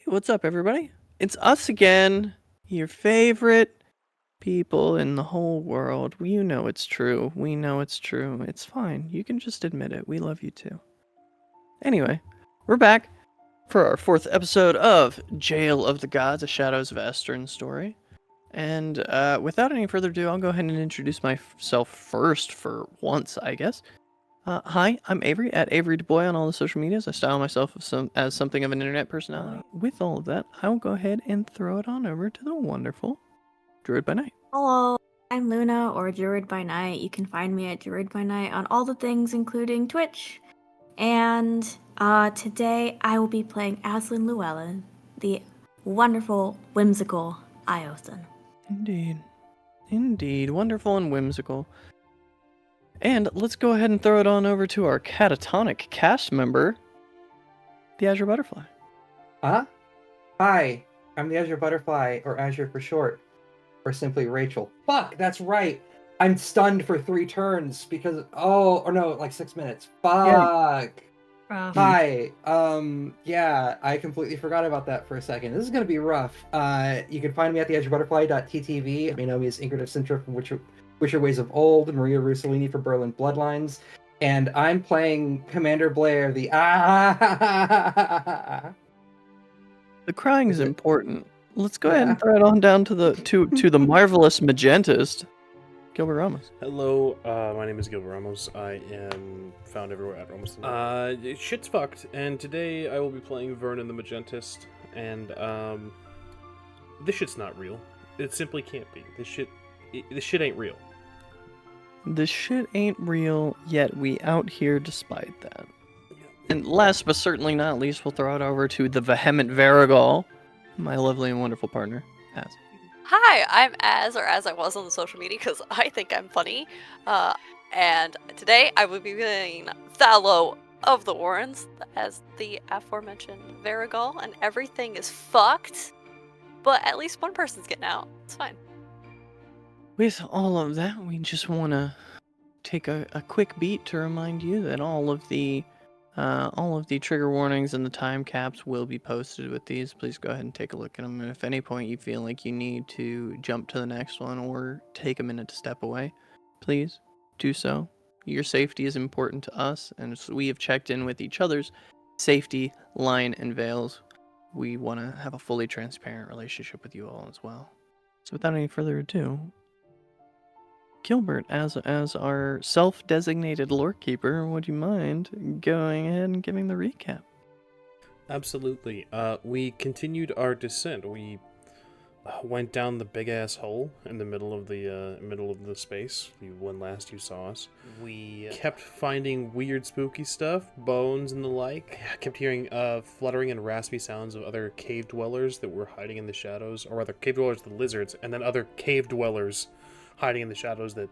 What's up, everybody? It's us again, your favorite people in the whole world. You know it's true. We know it's true. It's fine. You can just admit it. We love you too. Anyway, we're back for our fourth episode of Jail of the Gods, a Shadows of Esteren story. And without any further ado, I'll go ahead and introduce myself first for once, I guess. Hi, I'm Avery at Avery DuBois on all the social medias. I style myself as something of an internet personality. With all of that, I will go ahead and throw it on over to the wonderful Druid by Night. Hello, I'm Luna, or Druid by Night. You can find me at Druid by Night on all the things, including Twitch. And today I will be playing Aslan Llewellyn, the wonderful, whimsical Iothan. Indeed. Wonderful and whimsical. And let's go ahead and throw it on over to our catatonic cast member, the Azure Butterfly. Hi, I'm the Azure Butterfly, or Azure for short, or simply Rachel. Fuck, that's right. I'm stunned for 3 turns because, like 6 minutes. Fuck. Yeah. Hi. Yeah, I completely forgot about that for a second. This is gonna be rough. You can find me at theazurebutterfly.ttv. You know me as Ingrid of Sintra from Witcher Ways of Old, Maria Russolini for Berlin Bloodlines, and I'm playing Commander Blair, the The crying is important. Let's go ahead and throw it on down to the marvelous Magentist, Gilbert Ramos. Hello, my name is Gilbert Ramos. I am found everywhere at Ramos. Shit's fucked, and today I will be playing Vernon the Magentist, and this shit's not real. It simply can't be. This shit ain't real. This shit ain't real, yet we out here despite that. And last but certainly not least, we'll throw it over to the vehement Varigol, my lovely and wonderful partner, Az. Hi, I'm Az, or as I was on the social media, because I think I'm funny. And today I will be playing Thallo of the Warrens as the aforementioned Varigol, and everything is fucked. But at least one person's getting out. It's fine. With all of that, we just want to take a quick beat to remind you that all of the trigger warnings and the time caps will be posted with these. Please go ahead and take a look at them. And if at any point you feel like you need to jump to the next one or take a minute to step away, please do so. Your safety is important to us, and so we have checked in with each other's safety, line, and veils. We want to have a fully transparent relationship with you all as well. So without any further ado, Gilbert, as our self-designated lore keeper, would you mind going ahead and giving the recap? Absolutely. We continued our descent. We went down the big ass hole in the middle of the space. When last you saw us, we kept finding weird, spooky stuff, bones and the like. I kept hearing fluttering and raspy sounds of other cave dwellers that were hiding in the shadows, or rather, cave dwellers, the lizards, and then other cave dwellers hiding in the shadows that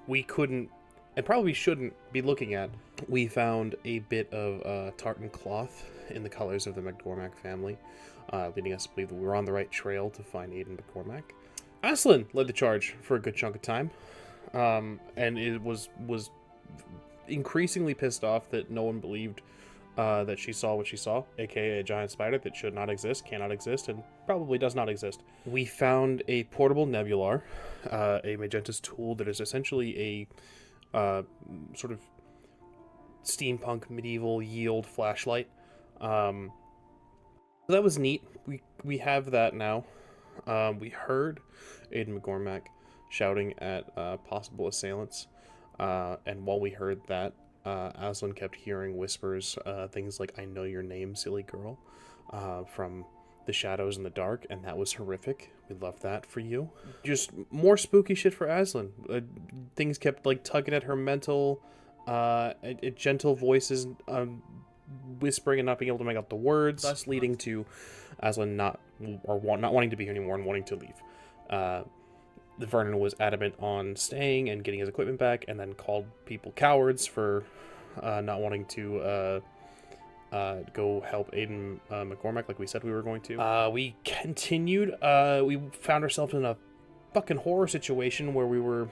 we couldn't and probably shouldn't be looking at. We found a bit of tartan cloth in the colors of the McCormack family, leading us to believe that we were on the right trail to find Aidan McCormack. Aslan led the charge for a good chunk of time, and it was increasingly pissed off that no one believed that she saw what she saw, aka a giant spider that should not exist, cannot exist, and probably does not exist. We found a portable nebular, a Magenta's tool that is essentially a sort of steampunk medieval yield flashlight. So that was neat. We have that now. We heard Aidan McCormack shouting at possible assailants, and while we heard that, Aslan kept hearing whispers, things like, "I know your name, silly girl," from the shadows in the dark, and that was horrific. We love that for you. Just more spooky shit for Aslan. Things kept tugging at her mental, gentle voices whispering and not being able to make out the words, thus leading to Aslan not wanting to be here anymore and wanting to leave. Vernon was adamant on staying and getting his equipment back, and then called people cowards for not wanting to go help Aidan McCormack like we said we were going to. We continued. We found ourselves in a fucking horror situation where we were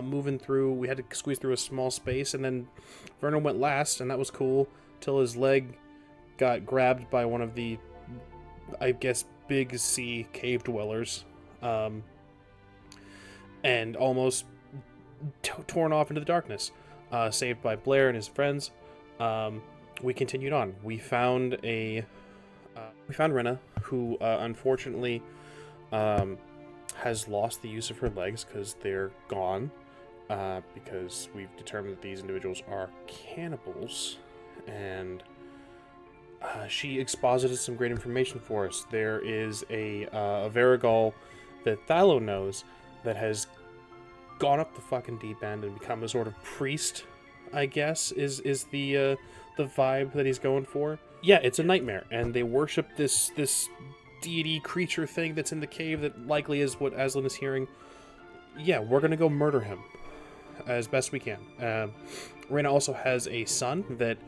moving through. We had to squeeze through a small space, and then Vernon went last, and that was cool, till his leg got grabbed by one of the I guess, big sea cave dwellers, and almost torn off into the darkness. Saved by Blair and his friends, we continued on. We found Rena, who unfortunately has lost the use of her legs because they're gone. Because we've determined that these individuals are cannibals, and she exposited some great information for us. There is a Varigol that Thylo knows that has gone up the fucking deep end and become a sort of priest, I guess, is the vibe that he's going for. Yeah, it's a nightmare, and they worship this deity creature thing that's in the cave that likely is what Aslan is hearing. Yeah, we're gonna go murder him as best we can. Reyna also has a son that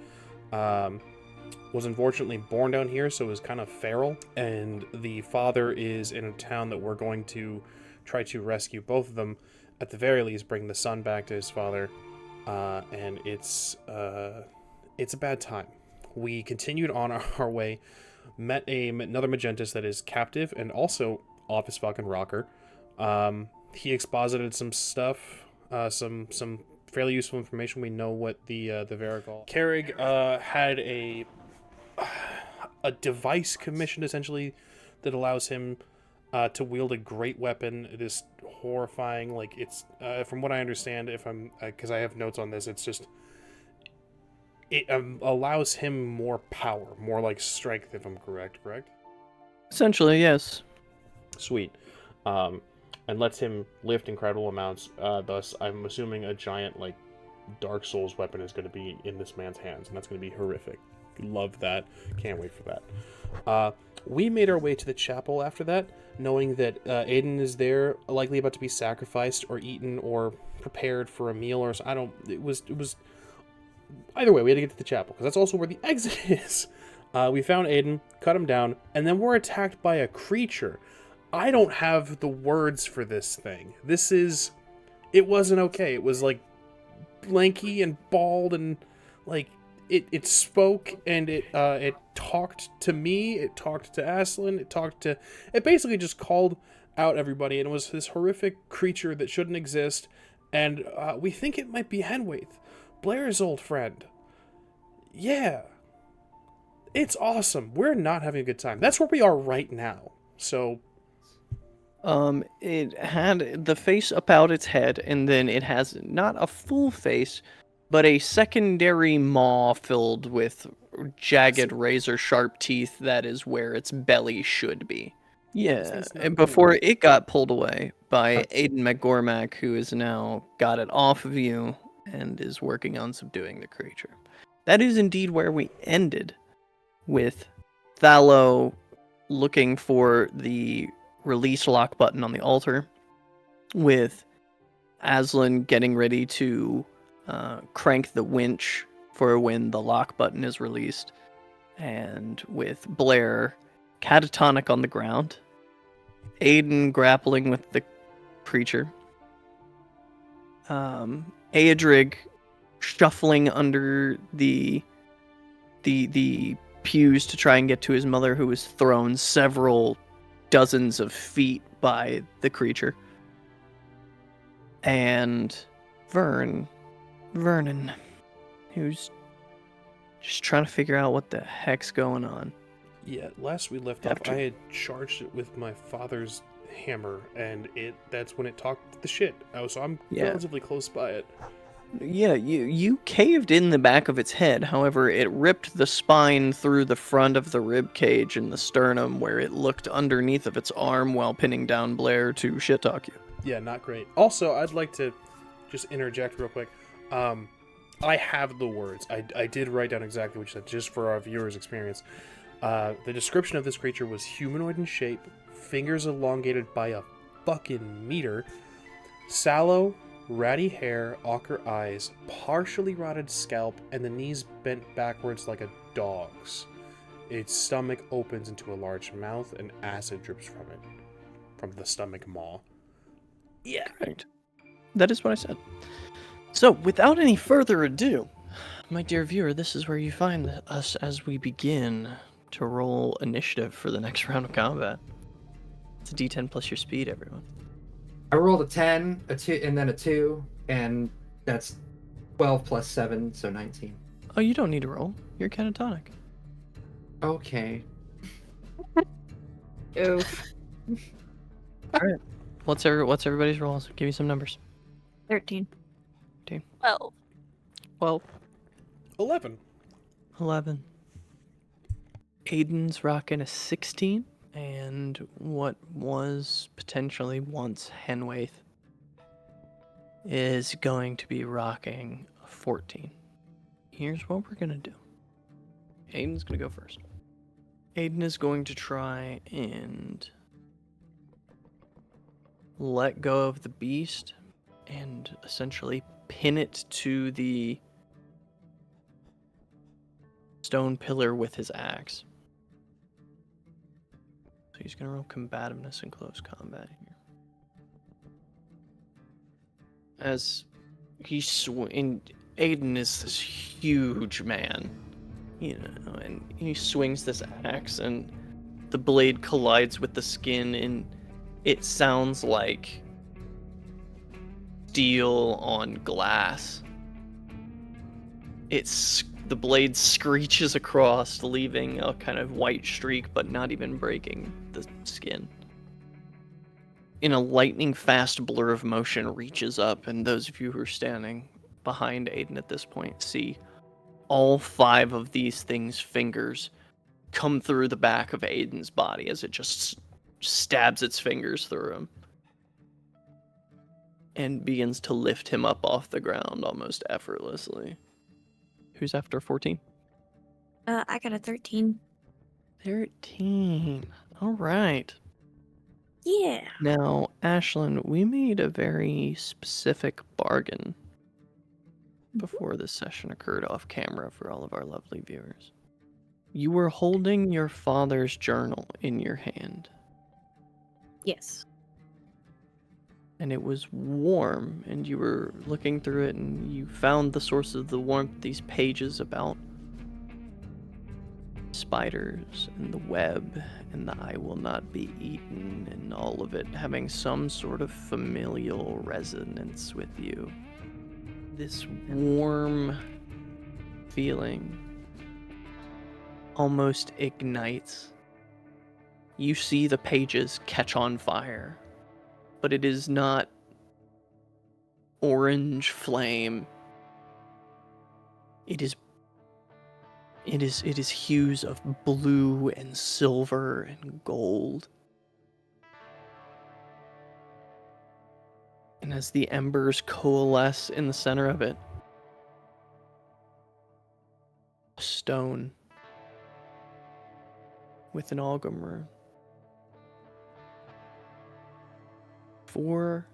was unfortunately born down here, so is kind of feral, and the father is in a town that we're going to try to rescue both of them. At the very least, bring the son back to his father, and it's a bad time. We continued on our way, met another Magentus that is captive and also off his fucking rocker. He exposited some stuff, some fairly useful information. We know what the Varigol Carrig had a device commissioned essentially that allows him to wield a great weapon. It is horrifying. Like, it's from what I understand, if I'm because I have notes on this, it's just it allows him more power, more like strength, if I'm correct. Essentially, yes. Sweet. And lets him lift incredible amounts. Thus, I'm assuming a giant, like, Dark Souls weapon is going to be in this man's hands, and that's going to be horrific. Love that. Can't wait for that. We made our way to the chapel after that, knowing that Aiden is there, likely about to be sacrificed or eaten or prepared for a meal, or it was either way, we had to get to the chapel, because that's also where the exit is. We found Aiden, cut him down, and then we're attacked by a creature. I don't have the words for this thing. It wasn't okay. It was, like, lanky and bald, and, like, it spoke, and it talked to me, it talked to Aslan, it basically just called out everybody, and it was this horrific creature that shouldn't exist, and we think it might be Henwaith, Blair's old friend. Yeah. It's awesome. We're not having a good time. That's where we are right now. So... it had the face about its head, and then it has not a full face, but a secondary maw filled with jagged razor-sharp teeth that is where its belly should be. Yeah, and before it got pulled away by Aiden McGormack, who has now got it off of you and is working on subduing the creature. That is indeed where we ended, with Thallo looking for the release lock button on the altar, with Aslan getting ready to crank the winch for when the lock button is released, and with Blair catatonic on the ground, Aiden grappling with the creature, Aedrig shuffling under the pews to try and get to his mother, who was thrown several dozens of feet by the creature, and Vernon, who's just trying to figure out what the heck's going on. Yeah, last we left off, I had charged it with my father's hammer, and that's when it talked the shit. So I'm relatively close by it. Yeah, you caved in the back of its head. However, it ripped the spine through the front of the rib cage and the sternum, where it looked underneath of its arm while pinning down Blair to shit talk you. Yeah, not great. Also, I'd like to just interject real quick. I have the words. I did write down exactly what you said, just for our viewers' experience. The description of this creature was humanoid in shape, fingers elongated by a fucking meter, sallow, ratty hair, ochre eyes, partially rotted scalp, and the knees bent backwards like a dog's. Its stomach opens into a large mouth, and acid drips from it. From the stomach maw. Yeah. Right. That is what I said. So, without any further ado, my dear viewer, this is where you find us as we begin to roll initiative for the next round of combat. It's a D10 plus your speed, everyone. I rolled a 10, a 2, and then a 2, and that's 12 plus 7, so 19. Oh, you don't need to roll. You're catatonic. Okay. Oof. What's everybody's rolls? Give me some numbers. 13. 12. 12, 11. 11. Aiden's rocking a 16, and what was potentially once Henwaith is going to be rocking a 14. Here's what we're gonna do. Aiden's gonna go first. Aiden is going to try and let go of the beast and essentially pin it to the stone pillar with his axe. So he's going to roll combativeness in close combat here. As Aiden is this huge man, and he swings this axe and the blade collides with the skin and it sounds like steel on glass. The blade screeches across, leaving a kind of white streak, but not even breaking the skin. In a lightning fast blur of motion reaches up, and those of you who are standing behind Aiden at this point see all 5 of these things' fingers come through the back of Aiden's body as it just stabs its fingers through him and begins to lift him up off the ground almost effortlessly. Who's after 14? I got a 13. 13. All right. Yeah. Now, Ashlyn, we made a very specific bargain before this session occurred off camera for all of our lovely viewers. You were holding your father's journal in your hand, Yes. and it was warm, and you were looking through it, and you found the source of the warmth, these pages about spiders and the web and the I will not be eaten, and all of it having some sort of familial resonance with you. This warm feeling almost ignites. You see the pages catch on fire, but it is not orange flame. It is hues of blue and silver and gold. And as the embers coalesce in the center of it, a stone with an Algam rune. For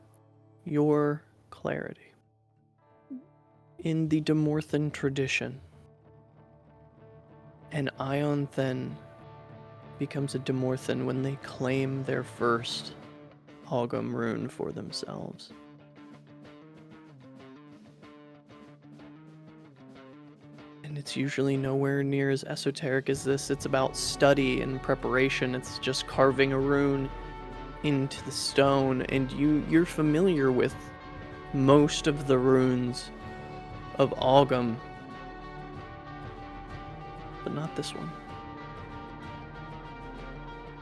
your clarity, in the Demorthan tradition, an Ionthen becomes a Demorthan when they claim their first Algam rune for themselves. And it's usually nowhere near as esoteric as this. It's about study and preparation. It's just carving a rune into the stone, and you're familiar with most of the runes of Algam, but not this one.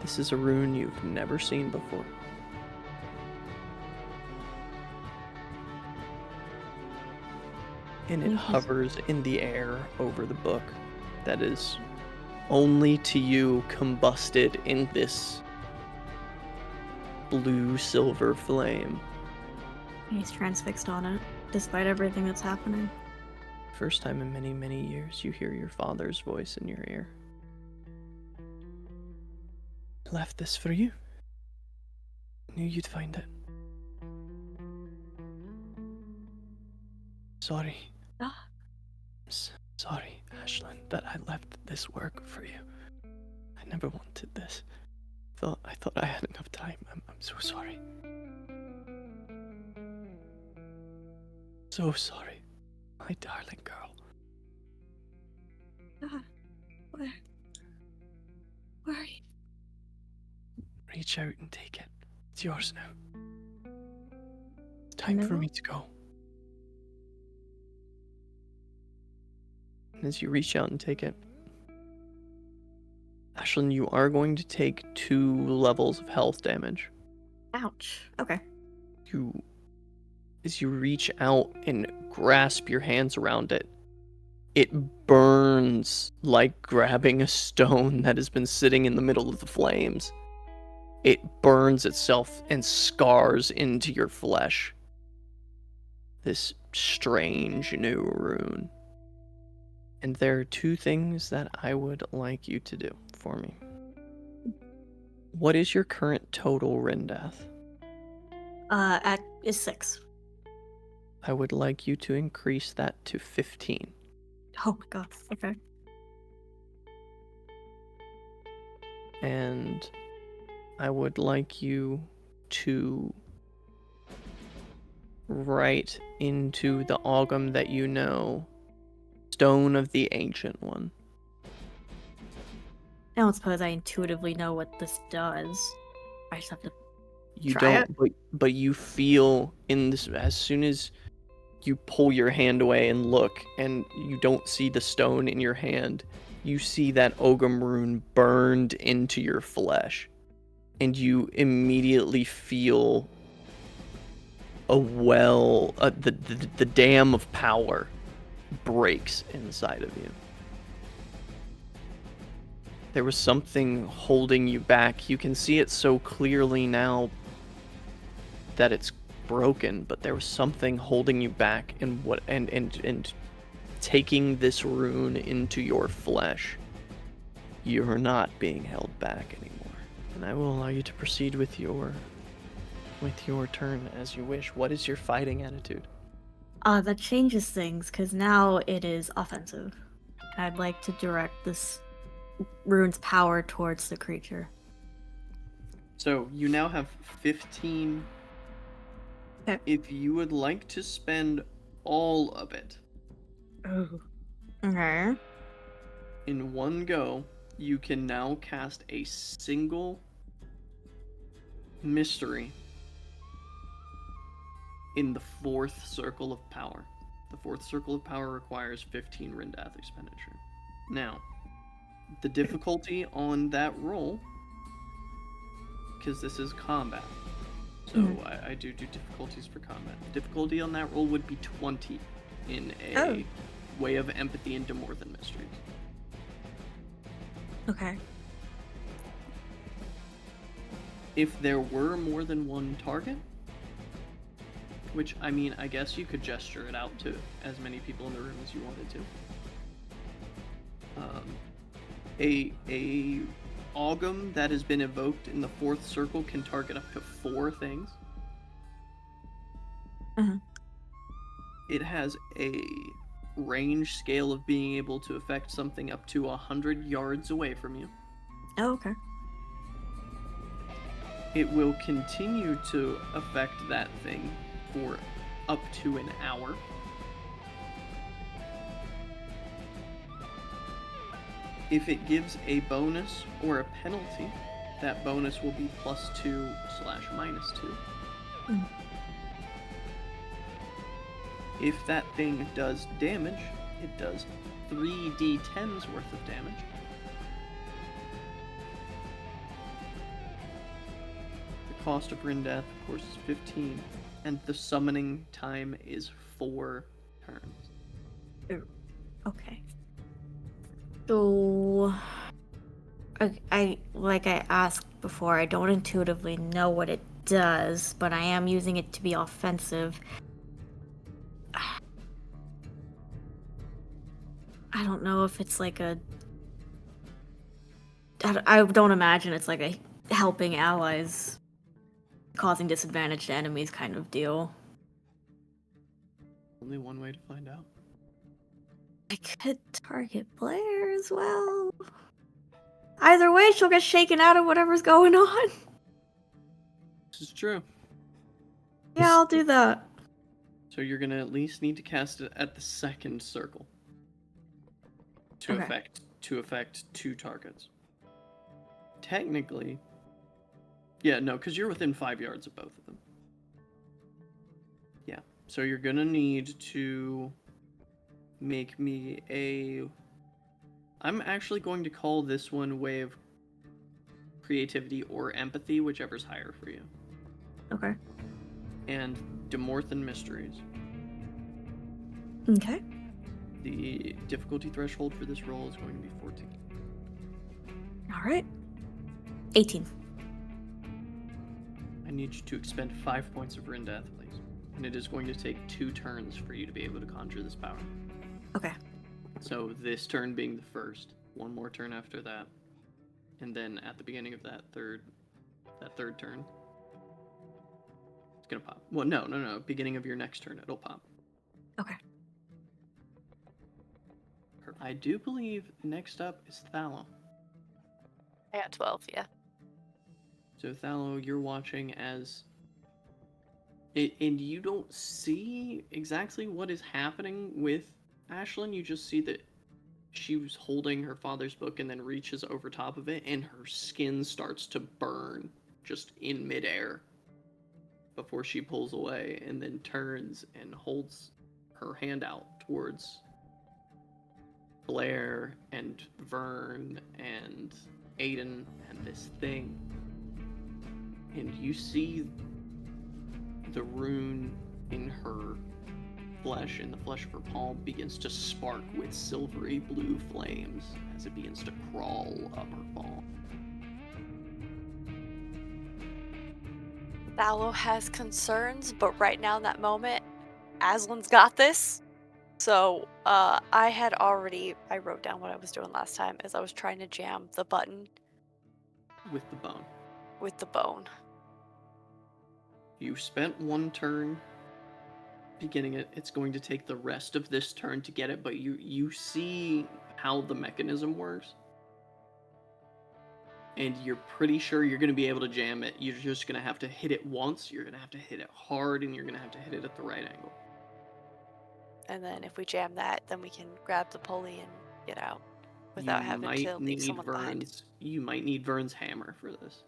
This is a rune you've never seen before. And it hovers in the air over the book that is only to you combusted in this blue-silver flame. He's transfixed on it, despite everything that's happening. First time in many, many years you hear your father's voice in your ear. Left this for you. Knew you'd find it. Sorry. Ah. Sorry, Ashlyn, that I left this work for you. I never wanted this. I thought I had enough time. I'm so sorry. So sorry, my darling girl. What? worry. Reach out and take it. It's yours now. It's time for No. me to go. And as you reach out and take it, Ashlyn, you are going to take 2 levels of health damage. Ouch. Okay. As you reach out and grasp your hands around it, it burns like grabbing a stone that has been sitting in the middle of the flames. It burns itself and scars into your flesh. This strange new rune. And there are 2 things that I would like you to do for me. What is your current total Rindath? Is 6. I would like you to increase that to 15. Oh my god. Okay. And I would like you to write into the Ogum that you know, Stone of the Ancient One. I don't suppose I intuitively know what this does. I just have to. You Try don't, but you feel in this, as soon as you pull your hand away and look, and you don't see the stone in your hand, you see that Ogum rune burned into your flesh. And you immediately feel the dam of power breaks inside of you. There was something holding you back. You can see it so clearly now that it's broken, but there was something holding you back, and taking this rune into your flesh, you're not being held back anymore. And I will allow you to proceed with your turn as you wish. What is your fighting attitude? That changes things, because now it is offensive. I'd like to direct this rune's power towards the creature. So you now have 15. Okay. If you would like to spend all of it Oh. Okay. in one go, you can now cast a single mystery in the 4th circle of power. The 4th circle of power requires 15 Rindath expenditure. Now, the difficulty on that roll, because this is combat, so I do difficulties for combat. The difficulty on that roll would be 20 in a way of empathy into more than mysteries. Okay. If there were more than one target, which, I mean, I guess you could gesture it out to as many people in the room as you wanted to. A Ogum that has been evoked in the 4th circle can target up to 4 things. It has a range scale of being able to affect something up to 100 yards away from you. Oh, okay. It will continue to affect that thing for up to an hour. If it gives a bonus or a penalty, that bonus will be +2/-2. If that thing does damage, it does 3d10s worth of damage. The cost of Rindath, of course, is 15, and the summoning time is 4 turns. Okay. So, I like I asked before, I don't intuitively know what it does, but I am using it to be offensive. I don't know if it's like I don't imagine it's like a helping allies, causing disadvantage to enemies kind of deal. Only one way to find out. I could target Blair as well. Either way, she'll get shaken out of whatever's going on. This is true. Yeah, I'll do that. So you're gonna at least need to cast it at the 2nd circle to Okay. affect 2 targets. technically... Yeah, no, because you're within 5 yards of both of them. Yeah, so you're gonna need to make me a... I'm actually going to call this one way of creativity or empathy, whichever's higher for you. Okay. And Demorthan Mysteries. Okay. The difficulty threshold for this roll is going to be 14. All right. 18. I need you to expend 5 points of Rune Death, please. And it is going to take 2 turns for you to be able to conjure this power. Okay. So this turn being the first, one more turn after that, and then at the beginning of that third turn, it's gonna pop. Well, no. Beginning of your next turn, it'll pop. Okay. I do believe next up is Thallo. I got 12, yeah. So Thallo, you're watching as it, and you don't see exactly what is happening with Ashlyn. You just see that she was holding her father's book and then reaches over top of it, and her skin starts to burn just in midair before she pulls away and then turns and holds her hand out towards Blair and Vern and Aiden and this thing. And you see the rune in her flesh, in the flesh of her palm, begins to spark with silvery blue flames as it begins to crawl up her palm. Thallo has concerns, but right now in that moment, Aslan's got this. So I wrote down what I was doing last time, as I was trying to jam the button With the bone. with the bone. You spent one turn beginning it. It's going to take the rest of this turn to get it, but you see how the mechanism works. And you're pretty sure you're going to be able to jam it. You're just going to have to hit it once. You're going to have to hit it hard, and you're going to have to hit it at the right angle. And then if we jam that, then we can grab the pulley and get out without having to leave someone behind. You might need Vern's hammer for this.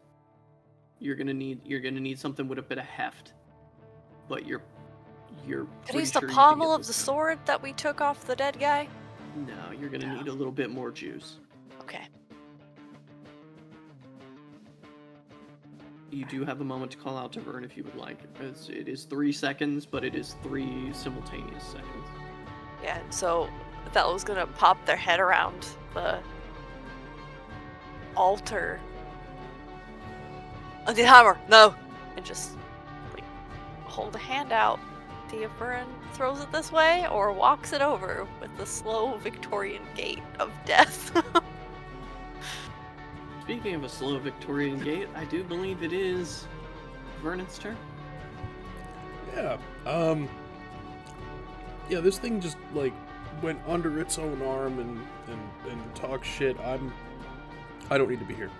You're gonna need something with a bit of heft. But you're Could I pretty use the sure you can pommel get of the this done. sword that we took off the dead guy? No, you're gonna need a little bit more juice. Okay. You do have a moment to call out to Vern if you would like. It is 3 seconds, but it is 3 simultaneous seconds. Yeah, so Thallo's gonna pop their head around the altar. The hammer, no! And just like hold a hand out. See if Vern throws it this way or walks it over with the slow Victorian gait of death. Speaking of a slow Victorian gait, I do believe it is Vernon's turn. Yeah. Yeah, this thing just like went under its own arm and talk shit. I don't need to be here.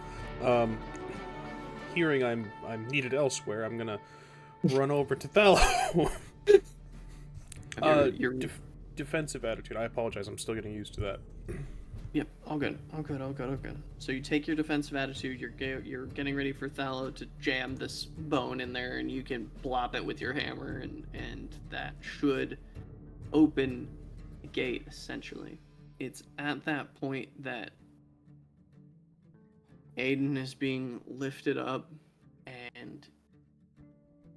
Hearing I'm needed elsewhere, I'm gonna run over to Thallo. Your defensive attitude. I apologize. I'm still getting used to that. Yep, all good. So you take your defensive attitude, you're getting ready for Thallo to jam this bone in there, and you can blop it with your hammer, and that should open the gate, essentially. It's at that point that Aiden is being lifted up, and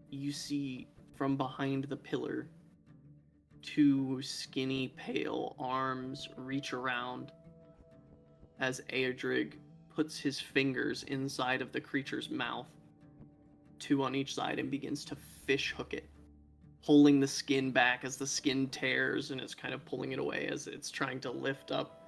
you see from behind the pillar 2 skinny, pale arms reach around as Aedrig puts his fingers inside of the creature's mouth, 2 on each side, and begins to fish hook it, pulling the skin back as the skin tears, and it's kind of pulling it away as it's trying to lift up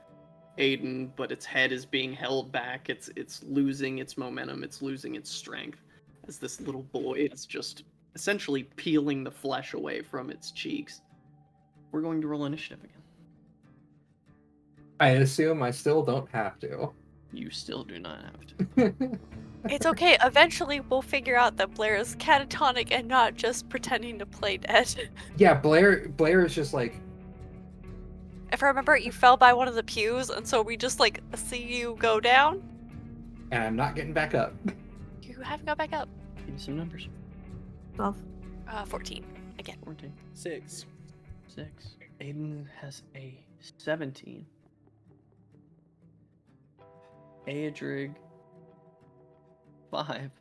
Aiden, but its head is being held back. It's losing its momentum, it's losing its strength, as this little boy is just essentially peeling the flesh away from its cheeks. We're going to roll initiative again. I assume I still don't have to. You still do not have to. It's okay, eventually we'll figure out that Blair is catatonic and not just pretending to play dead. Yeah, Blair is just like, If I remember, you fell by one of the pews, and so we just like see you go down. And I'm not getting back up. You haven't got back up. Give me some numbers. 12. 14. Again. 14. 6. 6. Aiden has a 17. Aedrig 5.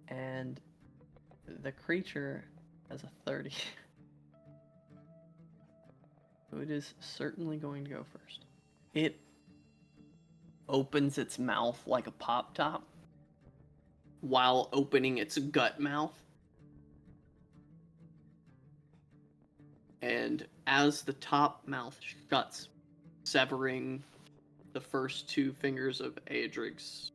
And the creature has a 30. So it is certainly going to go first. It opens its mouth like a pop top while opening its gut mouth. And as the top mouth shuts, severing the first 2 fingers of Aedrig's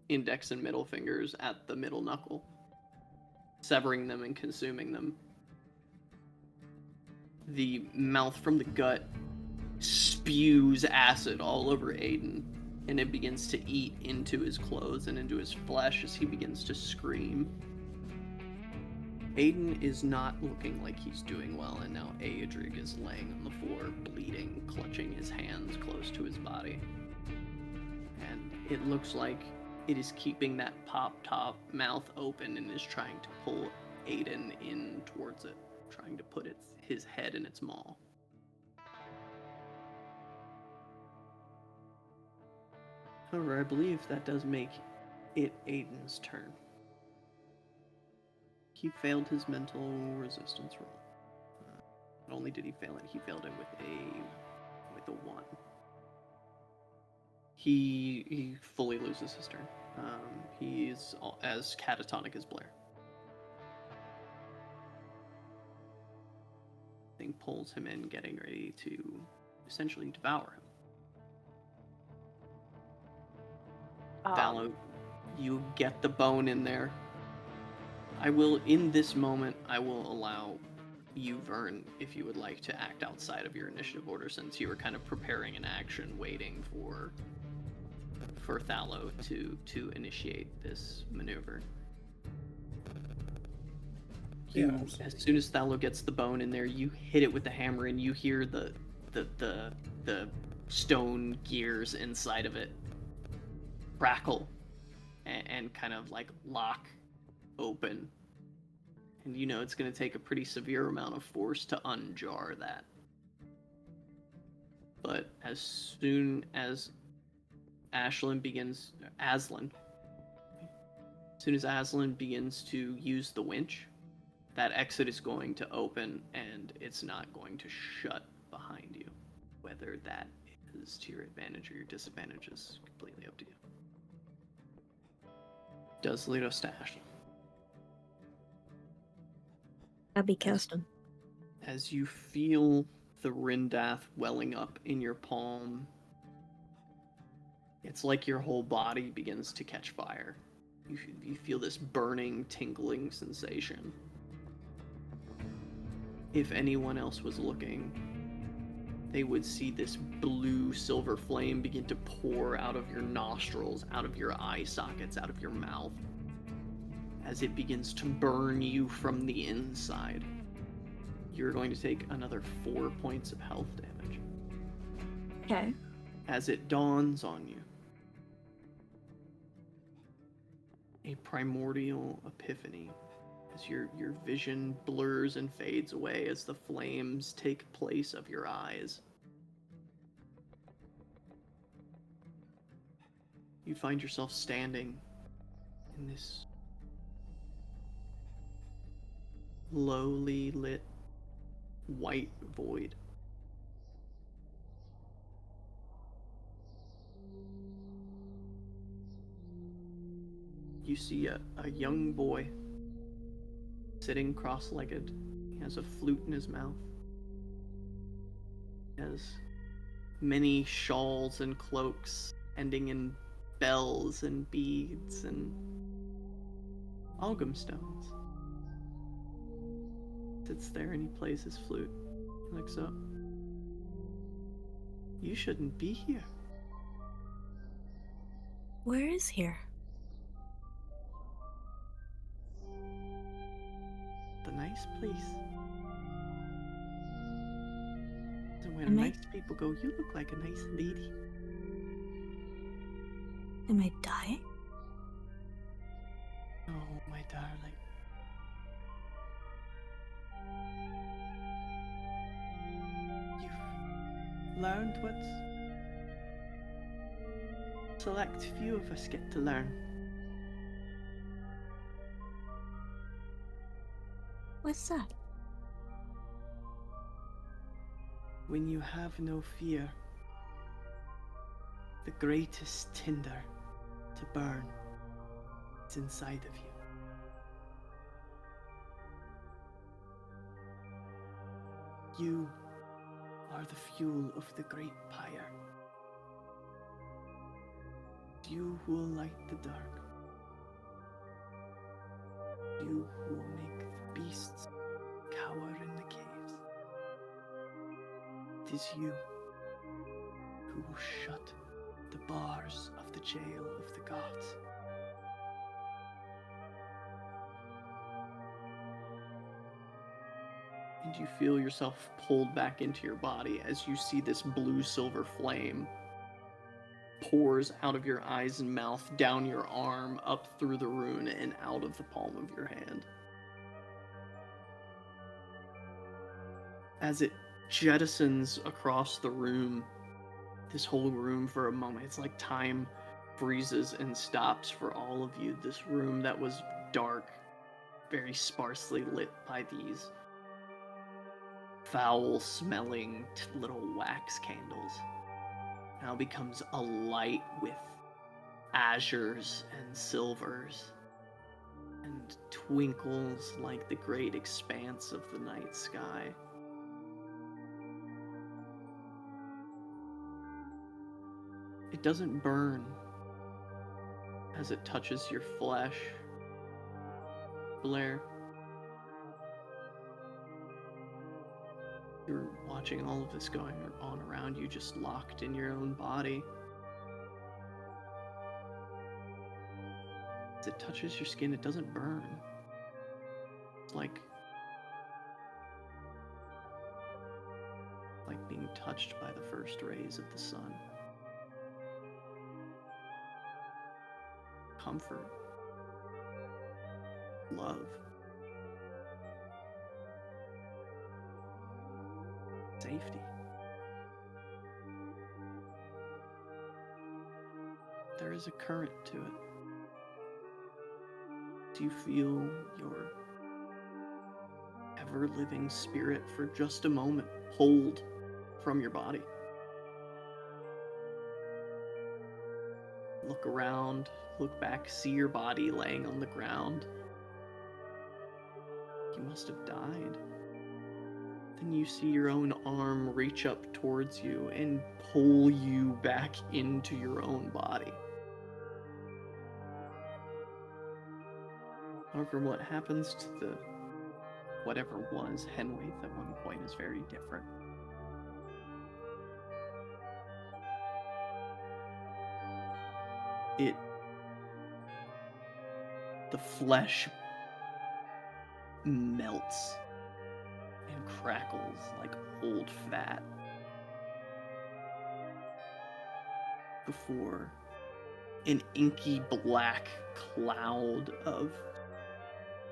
index and middle fingers at the middle knuckle, severing them and consuming them, the mouth from the gut spews acid all over Aiden, and it begins to eat into his clothes and into his flesh as he begins to scream. Aiden is not looking like he's doing well, and now Aedrig is laying on the floor, bleeding, clutching his hands close to his body. And it looks like it is keeping that pop-top mouth open and is trying to pull Aiden in towards it, trying to put his head in its maw. However, I believe that does make it Aiden's turn. He failed his mental resistance roll. Not only did he fail it, he failed it with a 1. He fully loses his turn. He's as catatonic as Blair. Thing pulls him in, getting ready to essentially devour him. Vallo, you get the bone in there. In this moment, I will allow you, Vern, if you would like to act outside of your initiative order, since you were kind of preparing an action, waiting for Thallo to initiate this maneuver. As soon as Thallo gets the bone in there, you hit it with the hammer, and you hear the stone gears inside of it crackle and kind of like lock open. And you know it's going to take a pretty severe amount of force to unjar that. But as soon as Aslan begins to use the winch, that exit is going to open and it's not going to shut behind you. Whether that is to your advantage or your disadvantage is completely up to you. Does lead us to Aslan. I'll be casting. As you feel the Rindath welling up in your palm, it's like your whole body begins to catch fire. You feel this burning, tingling sensation. If anyone else was looking, they would see this blue silver flame begin to pour out of your nostrils, out of your eye sockets, out of your mouth, as it begins to burn you from the inside. You're going to take another 4 points of health damage. Okay. As it dawns on you, a primordial epiphany, as your vision blurs and fades away as the flames take place of your eyes. You find yourself standing in this lowly lit white void. You see a young boy sitting cross-legged. He has a flute in his mouth. He has many shawls and cloaks ending in bells and beads and algum stones. Sits there and he plays his flute. He looks up. You shouldn't be here. Where is here? The nice place. And when Am I- nice people go, you look like a nice lady. Am I dying? Oh, my darling. You've learned what select few of us get to learn. What's that? When you have no fear, the greatest tinder to burn is inside of you. You are the fuel of the great pyre. You who will light the dark. You who will make the beasts cower in the caves. It is you who will shut the bars of the jail of the gods. And you feel yourself pulled back into your body as you see this blue-silver flame pours out of your eyes and mouth, down your arm, up through the rune, and out of the palm of your hand. As it jettisons across the room, this whole room for a moment, it's like time freezes and stops for all of you. This room that was dark, very sparsely lit by these foul-smelling little wax candles, now becomes alight with azures and silvers, and twinkles like the great expanse of the night sky. It doesn't burn as it touches your flesh, Blair. You're watching all of this going on around you, just locked in your own body. As it touches your skin, it doesn't burn. It's like being touched by the first rays of the sun. Comfort. Love. Safety. There is a current to it. Do you feel your ever-living spirit for just a moment pulled from your body? Look around, look back, see your body laying on the ground. You must have died. Then you see your own arm reach up towards you and pull you back into your own body. However, what happens to the whatever was Henwaith at one point is very different. The flesh melts and crackles like old fat before an inky black cloud of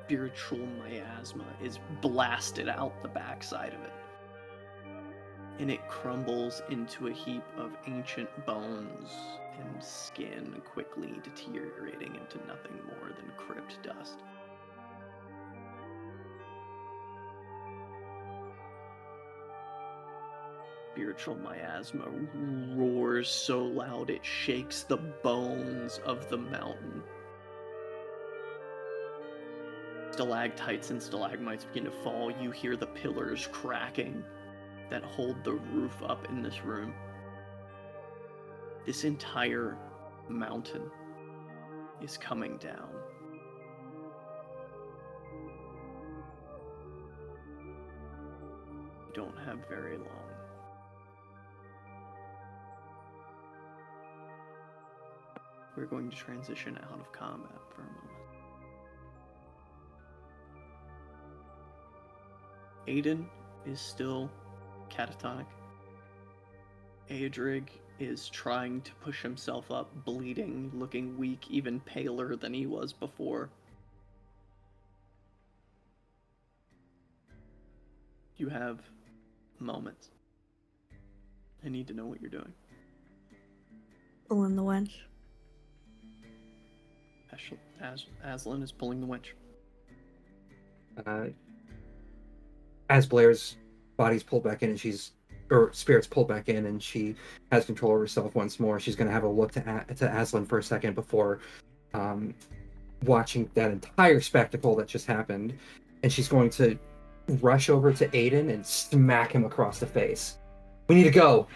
spiritual miasma is blasted out the backside of it, and it crumbles into a heap of ancient bones and skin, quickly deteriorating into nothing more than crypt dust. Spiritual miasma roars so loud it shakes the bones of the mountain. Stalactites and stalagmites begin to fall. You hear the pillars cracking that hold the roof up in this room. This entire mountain is coming down. You don't have very long. We're going to transition out of combat for a moment. Aiden is still catatonic. Aedrig is trying to push himself up, bleeding, looking weak, even paler than he was before. You have moments. I need to know what you're doing. Pulling the wench. Aslan is pulling the winch. As Blair's body's pulled back in and spirit's pulled back in and she has control of herself once more, she's going to have a look to Aslan for a second before watching that entire spectacle that just happened. And she's going to rush over to Aiden and smack him across the face. We need to go!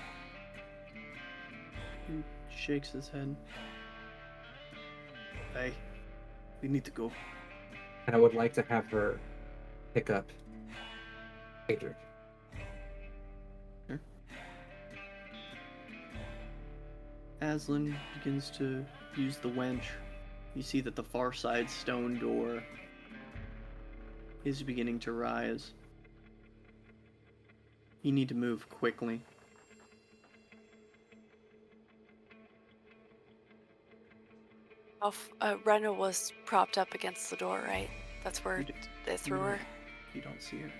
He shakes his head. Hey, we need to go. And I would like to have her pick up Adric. Sure. Aslan begins to use the wench. You see that the far side stone door is beginning to rise. You need to move quickly. Rena was propped up against the door, right? That's where You d- they threw her. You don't see her.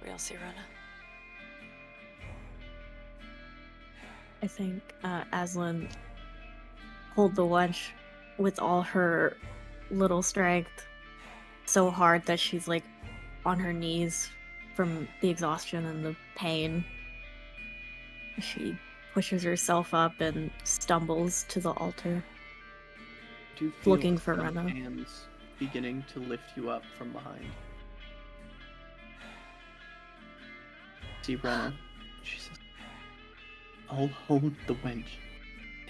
We don't see Rena. I think Aslan pulled the wench with all her little strength so hard that she's like on her knees from the exhaustion and the pain. She pushes herself up and stumbles to the altar. Do you feel Looking for some Rena. hands beginning to lift you up from behind? See Rena. She says, I'll hold the wench.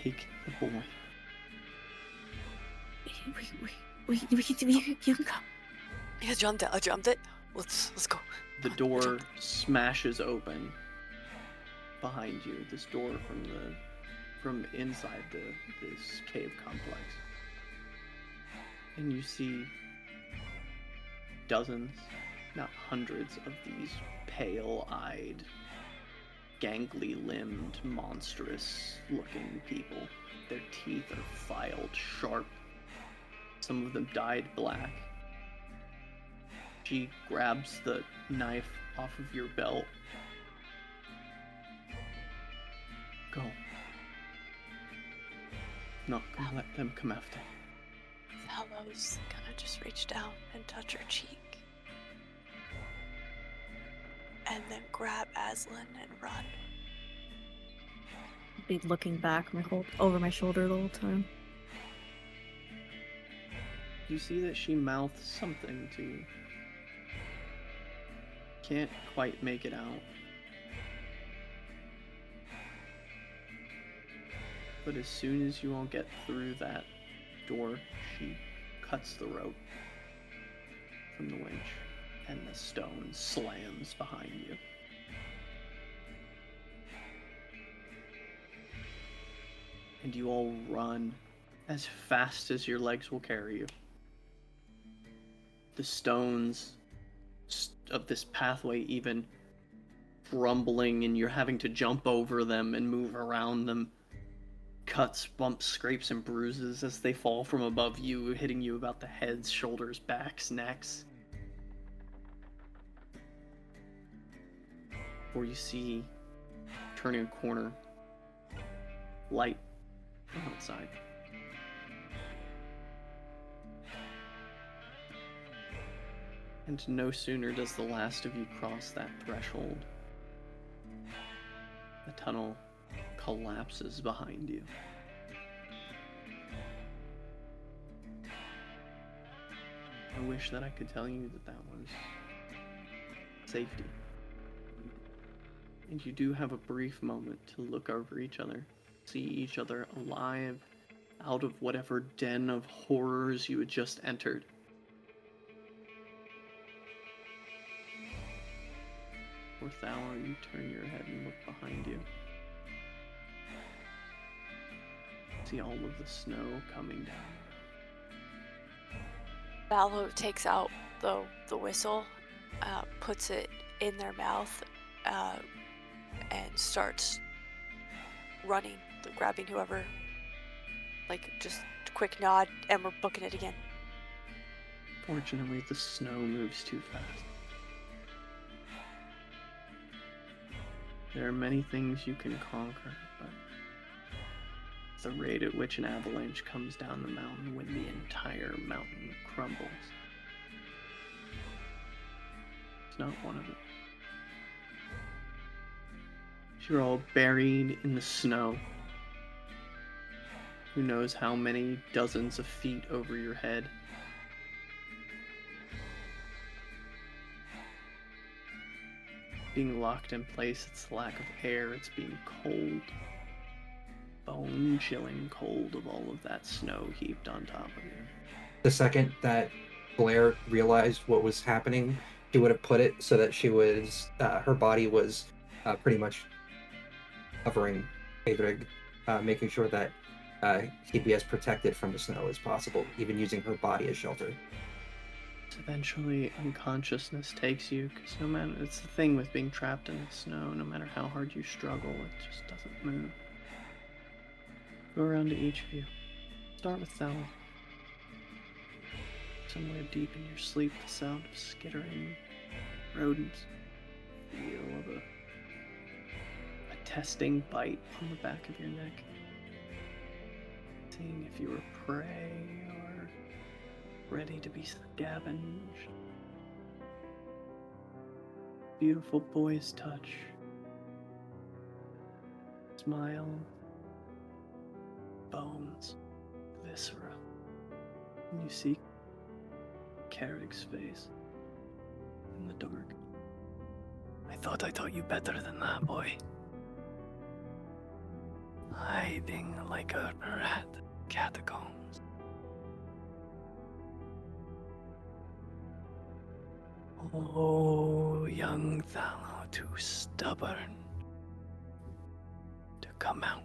Take the boy. You can come. I jumped it. Let's go. The door smashes open behind you. This door from inside this cave complex, and you see dozens, not hundreds, of these pale-eyed, gangly-limbed, monstrous-looking people. Their teeth are filed sharp. Some of them dyed black. She grabs the knife off of your belt. Go. Not gonna let them come after. Fallow's gonna just reach down and touch her cheek. And then grab Aslan and run. Be looking back over my shoulder the whole time. You see that she mouths something to you. Can't quite make it out. But as soon as you all get through that door, she cuts the rope from the winch, and the stone slams behind you. And you all run as fast as your legs will carry you. The stones of this pathway even rumbling, and you're having to jump over them and move around them. Cuts, bumps, scrapes, and bruises as they fall from above you, hitting you about the heads, shoulders, backs, necks. Or you see, turning a corner, light from outside. And no sooner does the last of you cross that threshold, the tunnel collapses behind you. I wish that I could tell you that that was safety. And you do have a brief moment to look over each other, see each other alive out of whatever den of horrors you had just entered. Fourth hour, you turn your head and look behind you. See all of the snow coming down. Fallow takes out the whistle, puts it in their mouth, and starts running, grabbing whoever. Like, just a quick nod, and we're booking it again. Fortunately, the snow moves too fast. There are many things you can conquer, but the rate at which an avalanche comes down the mountain when the entire mountain crumbles, it's not one of them. You're all buried in the snow. Who knows how many dozens of feet over your head. Being locked in place, it's the lack of air, it's being cold. Bone-chilling cold of all of that snow heaped on top of you. The second that Blair realized what was happening, she would have put it so that she was, her body was pretty much covering Adrig, making sure that he'd be as protected from the snow as possible, even using her body as shelter. Eventually, unconsciousness takes you, because no matter, it's the thing with being trapped in the snow, no matter how hard you struggle, it just doesn't move. Go around to each of you. Start with Thalo. Somewhere deep in your sleep, the sound of skittering rodents. Feel of a testing bite on the back of your neck. Seeing if you were prey or ready to be scavenged. Beautiful boy's touch. Smile. Bones. Viscera. And you see Carrick's face in the dark. I thought I taught you better than that, boy. Hiding like a rat in catacombs. Oh, young Thalo, too stubborn to come out.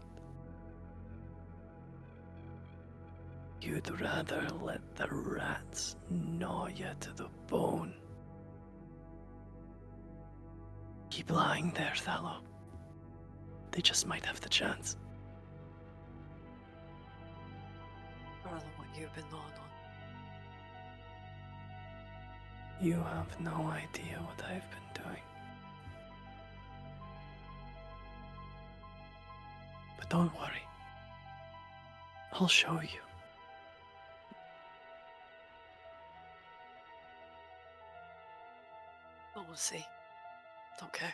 You'd rather let the rats gnaw you to the bone. Keep lying there, Thalo. They just might have the chance. Rather than what you've been gnawing on. You have no idea what I've been doing. But don't worry. I'll show you. I will see. Don't care.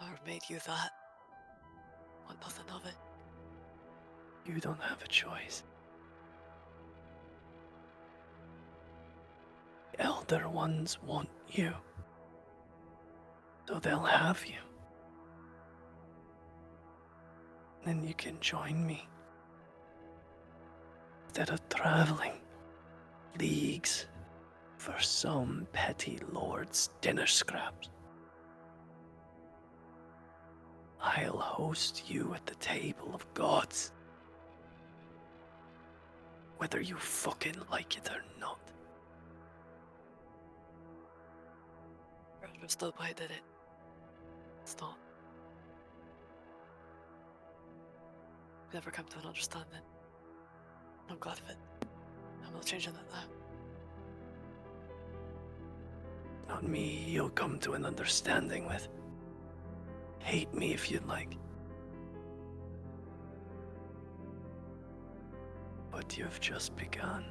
I made you that. Want nothing of it. You don't have a choice. The Elder Ones want you. So they'll have you. Then you can join me. Instead of traveling leagues for some petty lord's dinner scraps. I'll host you at the table of gods. Whether you fucking like it or not. I understood why I did it. It's not. We never come to an understanding. I'm glad of it. I'm not changing that now. Not me you'll come to an understanding with. Hate me if you'd like. But you've just begun.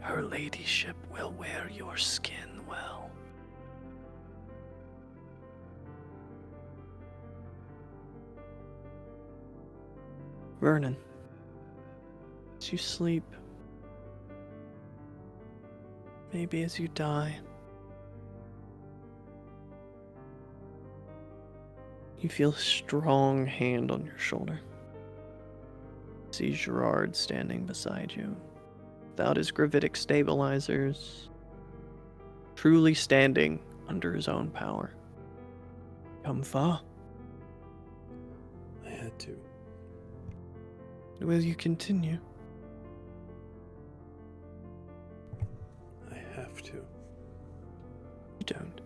Her ladyship will wear your skin well. Vernon, as you sleep, maybe as you die, you feel a strong hand on your shoulder. See Gerard standing beside you, without his gravitic stabilizers, truly standing under his own power. Come far. I had to. Will you continue? I have to. You don't.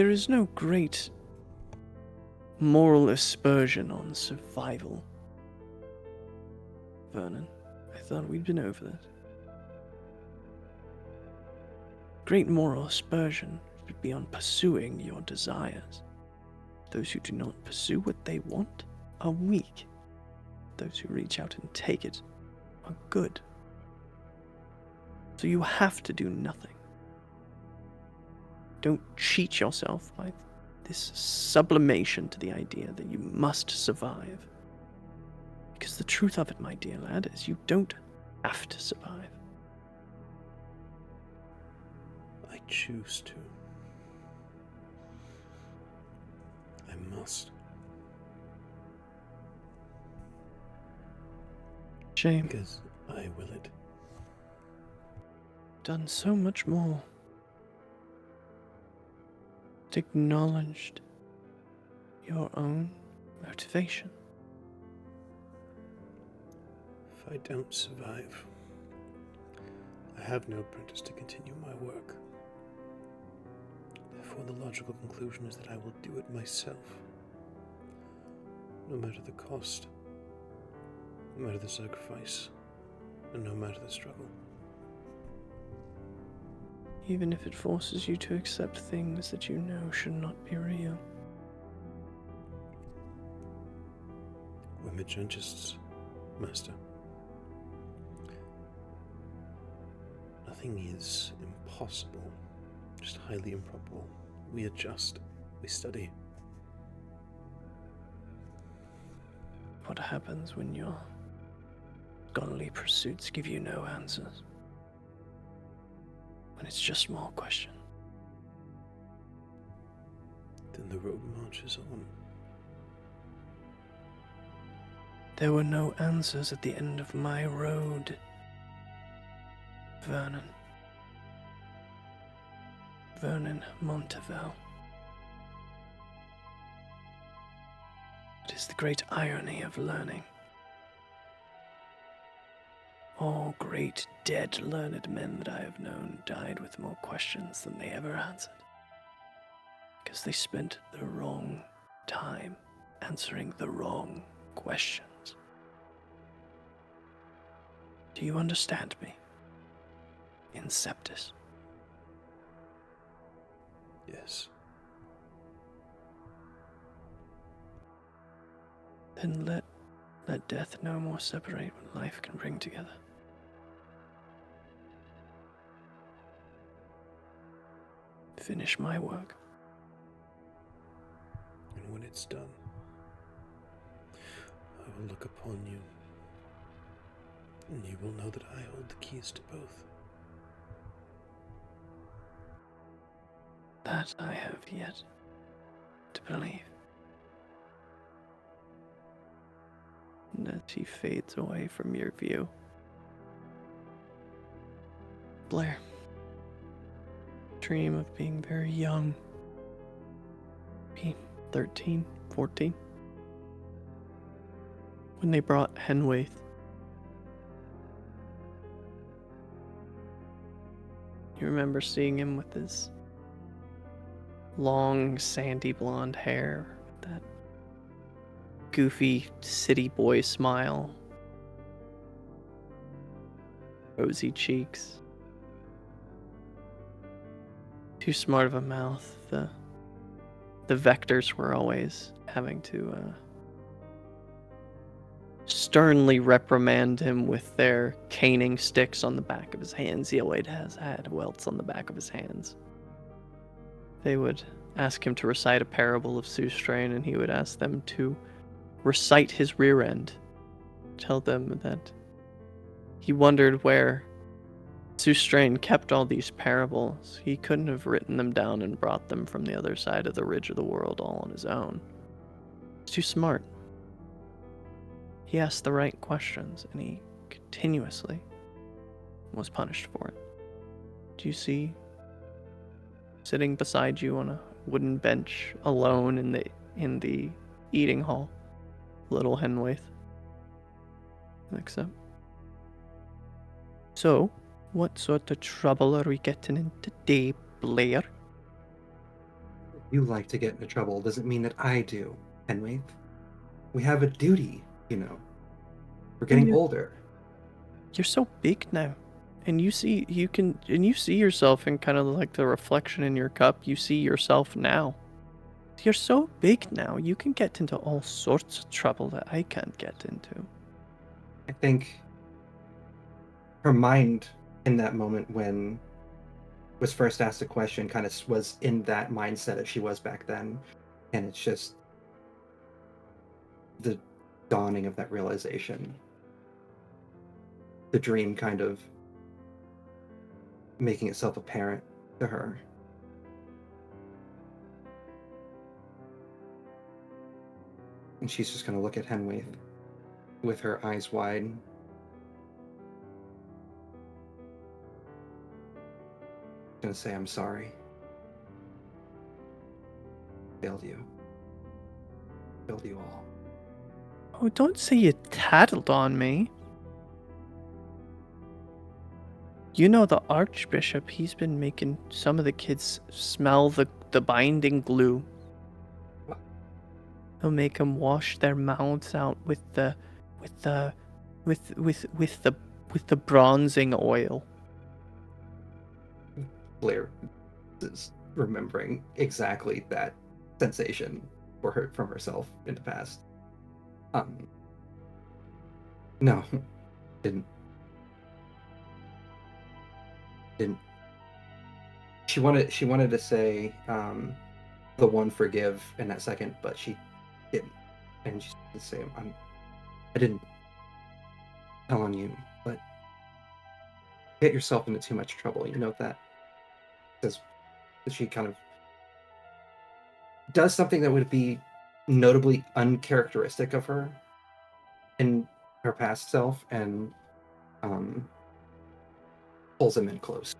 there is no great moral aspersion on survival. Vernon, I thought we'd been over that. Great moral aspersion should be on pursuing your desires. Those who do not pursue what they want are weak. Those who reach out and take it are good. So you have to do nothing. Don't cheat yourself by this sublimation to the idea that you must survive. Because the truth of it, my dear lad, is you don't have to survive. I choose to. I must. Shame. Because I will it. Done so much more. Acknowledged your own motivation. If I don't survive, I have no apprentice to continue my work. Therefore, the logical conclusion is that I will do it myself. No matter the cost, no matter the sacrifice, and no matter the struggle. Even if it forces you to accept things that you know should not be real. We're magentists, Master. Nothing is impossible, just highly improbable. We adjust, we study. What happens when your scholarly pursuits give you no answers? When it's just more questions? Then the road marches on. There were no answers at the end of my road, Vernon. Vernon Montevel. It is the great irony of learning. All great dead learned men that I have known died with more questions than they ever answered, because they spent the wrong time answering the wrong questions. Do you understand me, Inceptus? Yes. Then let death no more separate what life can bring together. Finish my work. And when it's done, I will look upon you, and you will know that I hold the keys to both. That I have yet to believe. And as he fades away from your view, Blair, dream of being very young, be 13, 14, when they brought Henwaith. You remember seeing him with his long, sandy blonde hair, that goofy city boy smile, rosy cheeks, too smart of a mouth. The vectors were always having to sternly reprimand him with their caning sticks on the back of his hands. He always has had welts on the back of his hands. They would ask him to recite a parable of Soustrain, and he would ask them to recite his rear end. Tell them that he wondered where Soustrain kept all these parables. He couldn't have written them down and brought them from the other side of the ridge of the world all on his own. He's too smart. He asked the right questions, and he continuously was punished for it. Do you see, sitting beside you on a wooden bench, alone in the eating hall, little Henwaith? Like so. So, what sort of trouble are we getting into today, Blair? You like to get into trouble doesn't mean that I do, Henwaith. We have a duty, you know. We're getting older. You're so big now. And you see yourself in kind of like the reflection in your cup. You see yourself now. You're so big now. You can get into all sorts of trouble that I can't get into. I think her mind in that moment when was first asked a question kind of was in that mindset as she was back then. And it's just the dawning of that realization. The dream kind of making itself apparent to her. And she's just going to look at Henwaith with her eyes wide. Going to say, I'm sorry. Failed you. Failed you all. Oh, don't say you tattled on me. You know the Archbishop, he's been making some of the kids smell the binding glue. He'll make them wash their mouths out with the bronzing oil. Blair is remembering exactly that sensation for her from herself in the past. No, didn't. She wanted to say the one forgive in that second, but she didn't. And she's the same. I didn't tell on you, but get yourself into too much trouble. You know that. Because she kind of does something that would be notably uncharacteristic of her in her past self, and pulls him in close.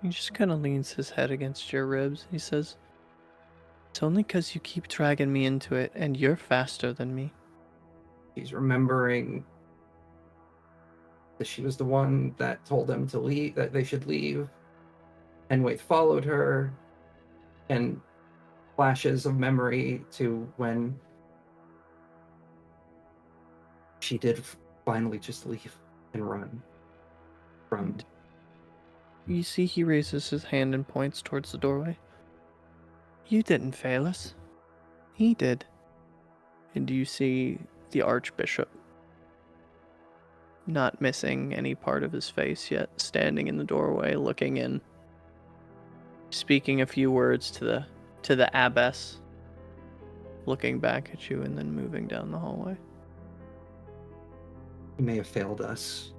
He just kind of leans his head against your ribs. He says, "It's only 'cause you keep dragging me into it, and you're faster than me." She's remembering that she was the one that told them to leave, that they should leave. Henwaith followed her, and flashes of memory to when she did finally just leave and run from. You see he raises his hand and points towards the doorway. You didn't fail us. He did. And you see the Archbishop, not missing any part of his face yet, standing in the doorway, looking in, speaking a few words to the abbess, looking back at you, and then moving down the hallway. He may have failed us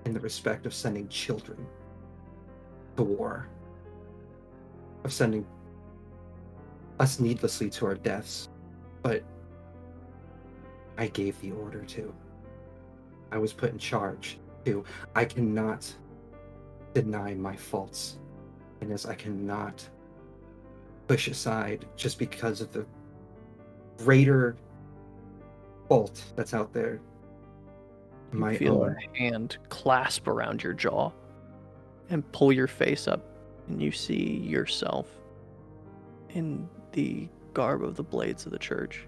in the respect of sending children to war, of sending us needlessly to our deaths, but I gave the order to. I was put in charge to. I cannot deny my faults, and as I cannot push aside just because of the greater fault that's out there. You feel a hand clasp around your jaw and pull your face up, and you see yourself in the garb of the blades of the church.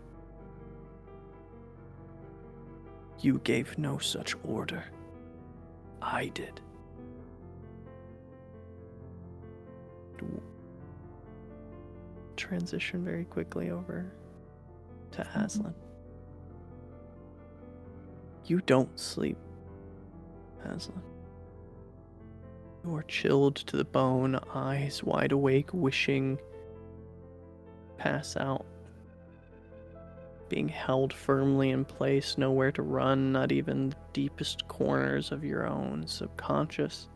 You gave no such order. I did. Transition very quickly over to Aslan. You don't sleep, Aslan. You are chilled to the bone, eyes wide awake, wishing pass out. Being held firmly in place, nowhere to run, not even the deepest corners of your own subconscious.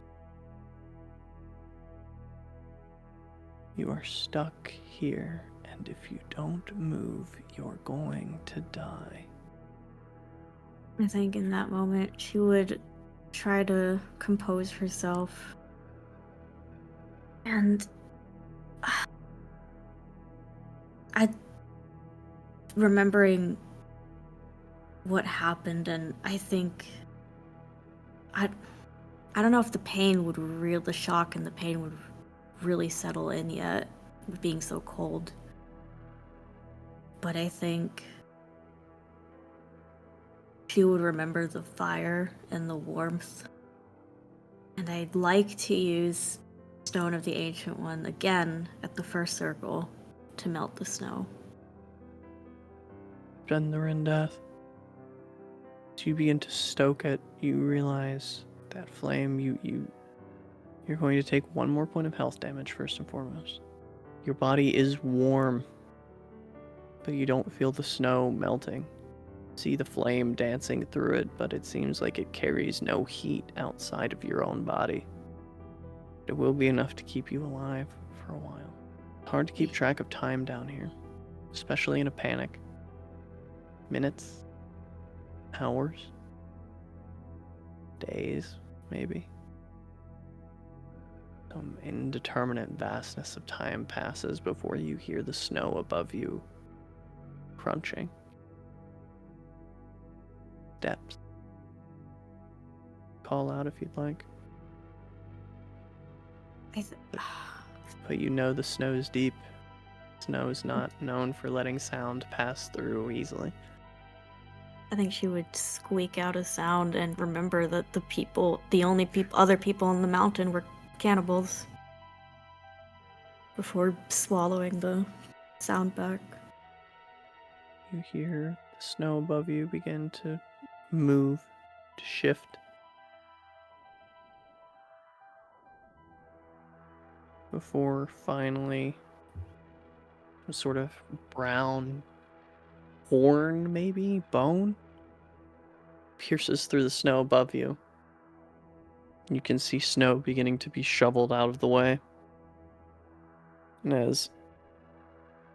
You are stuck here, and if you don't move, you're going to die. I think in that moment she would try to compose herself. And remembering what happened, and I think I don't know if the shock and the pain would really settle in yet. being so cold. But I think she would remember the fire and the warmth. And I'd like to use Stone of the Ancient One again at the first circle to melt the snow. Gender and death. As you begin to stoke it, you realize that flame, you're going to take one more point of health damage first and foremost. Your body is warm, but you don't feel the snow melting. See the flame dancing through it, but it seems like it carries no heat outside of your own body. It will be enough to keep you alive for a while. It's hard to keep track of time down here, especially in a panic. Minutes, hours, days, maybe. Some indeterminate vastness of time passes before you hear the snow above you crunching. Steps. Call out if you'd like. But you know the snow is deep. Snow is not known for letting sound pass through easily. I think she would squeak out a sound and remember that the only other people on the mountain were cannibals before swallowing the sound back. You hear the snow above you begin to move, to shift. Before finally some sort of brown horn, maybe bone, pierces through the snow above you. You can see snow beginning to be shoveled out of the way. And as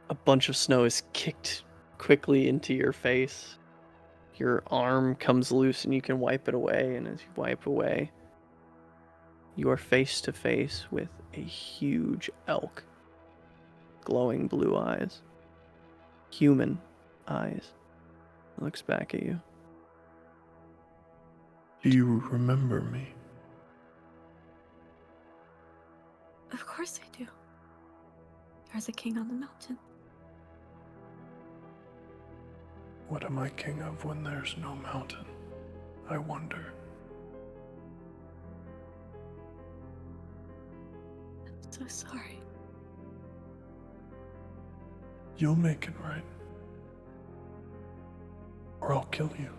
a bunch of snow is kicked quickly into your face, your arm comes loose and you can wipe it away. And as you wipe away, you are face to face with a huge elk. Glowing blue eyes. Human eyes. Looks back at you. Do you remember me? Of course I do. There's a king on the mountain. What am I king of when there's no mountain? I wonder. I'm so sorry. You'll make it right. Or I'll kill you.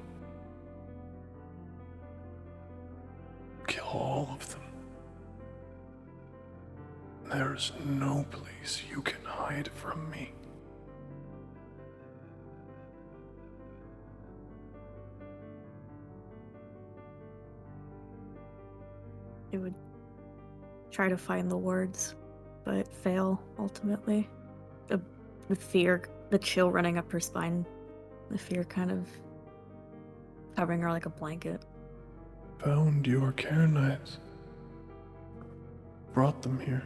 Kill all of them. There's no place you can hide from me. I would try to find the words, but fail ultimately. The fear, the chill running up her spine, the fear kind of covering her like a blanket. Found your care knives. Brought them here.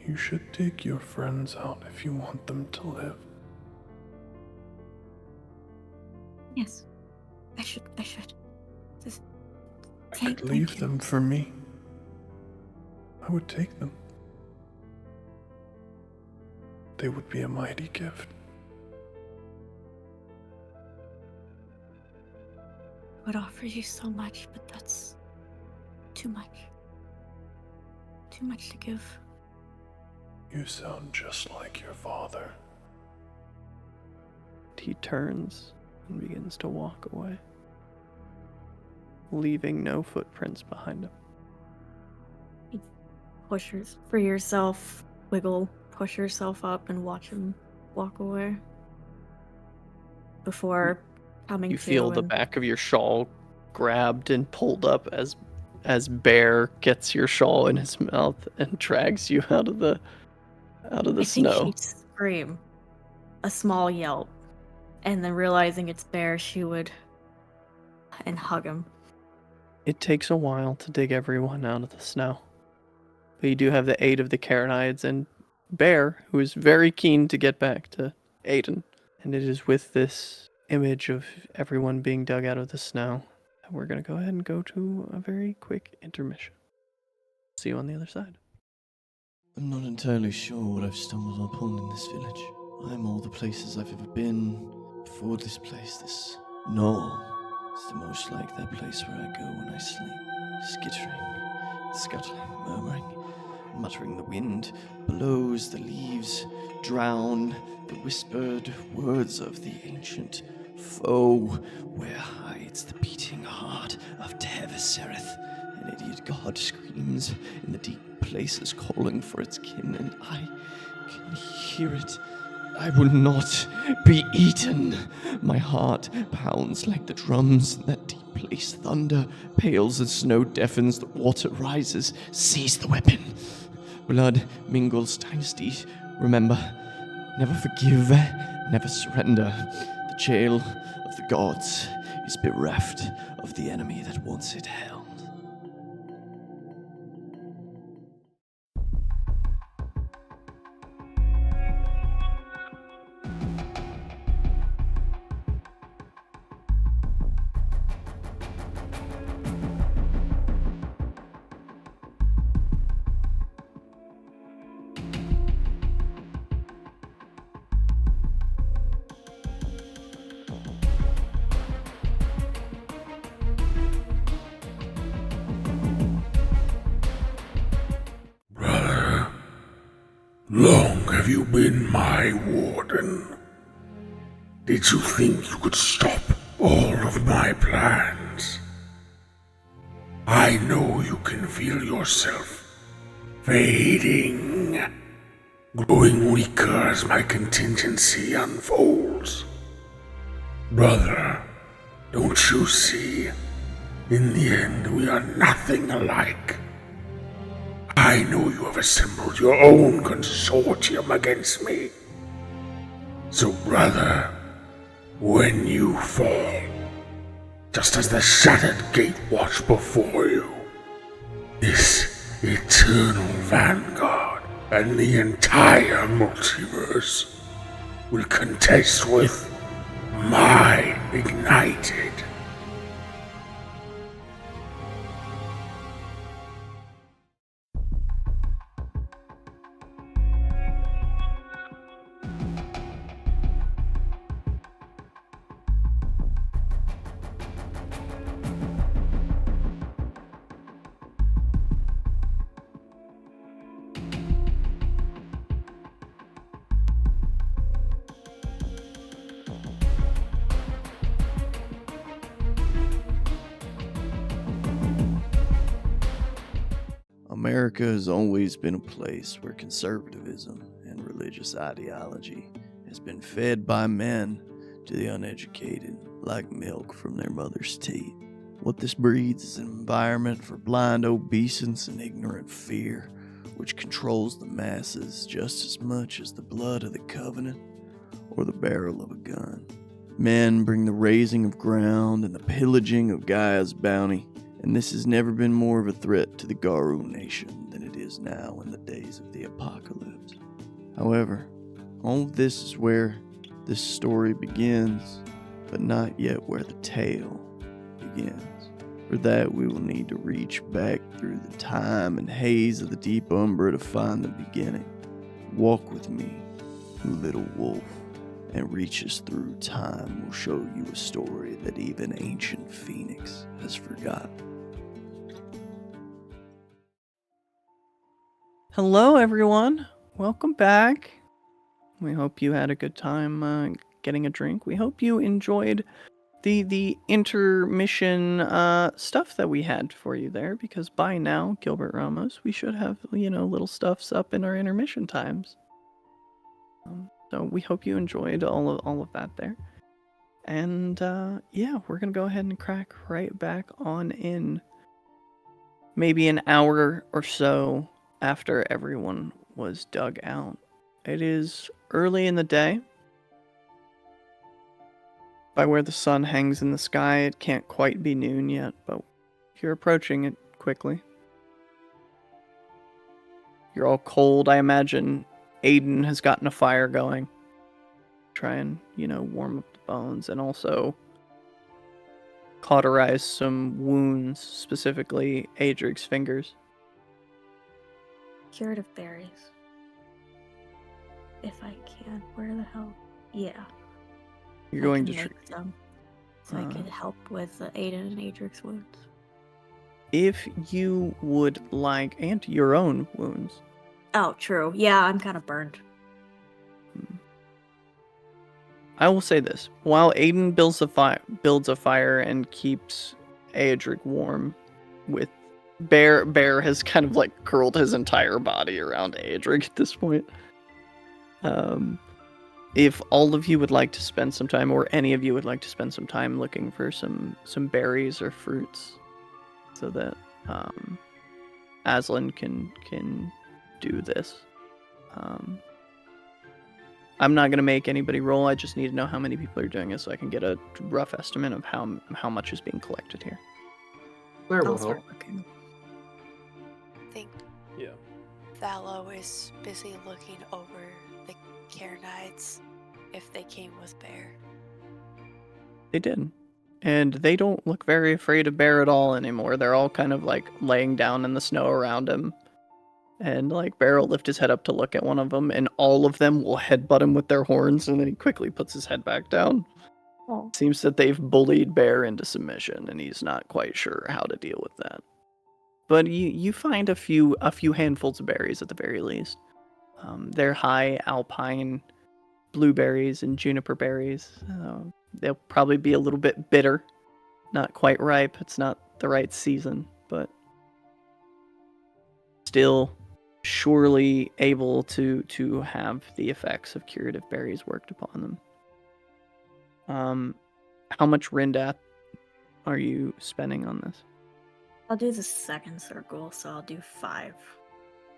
You should take your friends out if you want them to live. Yes, I should. Just I could leave them for me. I would take them. They would be a mighty gift. I would offer you so much, but that's too much. Too much to give. You sound just like your father. He turns and begins to walk away, leaving no footprints behind him. Push for yourself, wiggle, push yourself up and watch him walk away. Before coming You to feel the and- back of your shawl grabbed and pulled up as Bear gets your shawl in his mouth and drags you out of the I think snow. she'd scream a small yelp, and then realizing it's Bear, she would and hug him. It takes a while to dig everyone out of the snow. But you do have the aid of the Caronides and Bear, who is very keen to get back to Aiden. And it is with this image of everyone being dug out of the snow that we're going to go ahead and go to a very quick intermission. See you on the other side. I'm not entirely sure what I've stumbled upon in this village. I'm all the places I've ever been before this place. This knoll is the most like that place where I go when I sleep. Skittering, scuttling, murmuring, muttering. The wind blows the leaves, drown the whispered words of the ancient foe, where hides the beating heart of Tevesereth. An idiot god screams in the deep places, calling for its kin, and I can hear it. I will not be eaten. My heart pounds like the drums in that deep place. Thunder pales as snow deafens. The water rises. Seize the weapon. Blood mingles dynasty. Remember, never forgive, never surrender. The jail of the gods is bereft of the enemy that once it held. Brother, long have you been my warden? Did you think you could stop all of my plans? I know you can feel yourself fading, growing weaker as my contingency unfolds. Brother, don't you see? In the end, we are nothing alike. I know you have assembled your own consortium against me. So, brother, when you fall, just as the shattered gate watch before you, this eternal vanguard and the entire multiverse will contest with my ignited. America has always been a place where conservatism and religious ideology has been fed by men to the uneducated like milk from their mother's teat. What this breeds is an environment for blind obeisance and ignorant fear, which controls the masses just as much as the blood of the covenant or the barrel of a gun. Men bring the raising of ground and the pillaging of Gaia's bounty, and this has never been more of a threat to the Garu nation than it is now in the days of the apocalypse. However, all of this is where this story begins, but not yet where the tale begins. For that, we will need to reach back through the time and haze of the deep umbra to find the beginning. Walk with me, little wolf, and reach us through time will show you a story that even ancient Phoenix has forgotten. Hello, everyone. Welcome back. We hope you had a good time getting a drink. We hope you enjoyed the intermission stuff that we had for you there, because by now, Gilbert Ramos, we should have, little stuffs up in our intermission times. So we hope you enjoyed all of that there. And yeah, we're going to go ahead and crack right back on in. Maybe an hour or so after everyone was dug out. It is early in the day. By where the sun hangs in the sky, it can't quite be noon yet, but you're approaching it quickly. You're all cold. I imagine Aiden has gotten a fire going. Try and, warm up the bones, and also cauterize some wounds, specifically Adric's fingers. curative berries. If I can. Where the hell? Yeah. You're I going can to make some. So I could help with Aiden and Adric's wounds. if you would like, and your own wounds. Oh, true. Yeah, I'm kind of burned. I will say this: while Aiden builds a fire and keeps Aedric warm, with Bear has kind of like curled his entire body around Aedric at this point. If all of you would like to spend some time, or any of you would like to spend some time looking for some berries or fruits, so that Aslan can do this. I'm not gonna make anybody roll. I just need to know how many people are doing it, so I can get a rough estimate of how much is being collected here. Claire will I'll help. start looking. I think Yeah. Thallo is busy looking over the Carnites if they came with Bear. They did. And they don't look very afraid of Bear at all anymore. They're all kind of like laying down in the snow around him. And like Bear will lift his head up to look at one of them, and all of them will headbutt him with their horns, and then he quickly puts his head back down. Oh. Seems that they've bullied Bear into submission, and he's not quite sure how to deal with that. But you find a few handfuls of berries at the very least. They're high alpine blueberries and juniper berries. They'll probably be a little bit bitter, not quite ripe. It's not the right season, but still surely able to have the effects of curative berries worked upon them. How much Rindath are you spending on this? I'll do the second circle, so I'll do 5.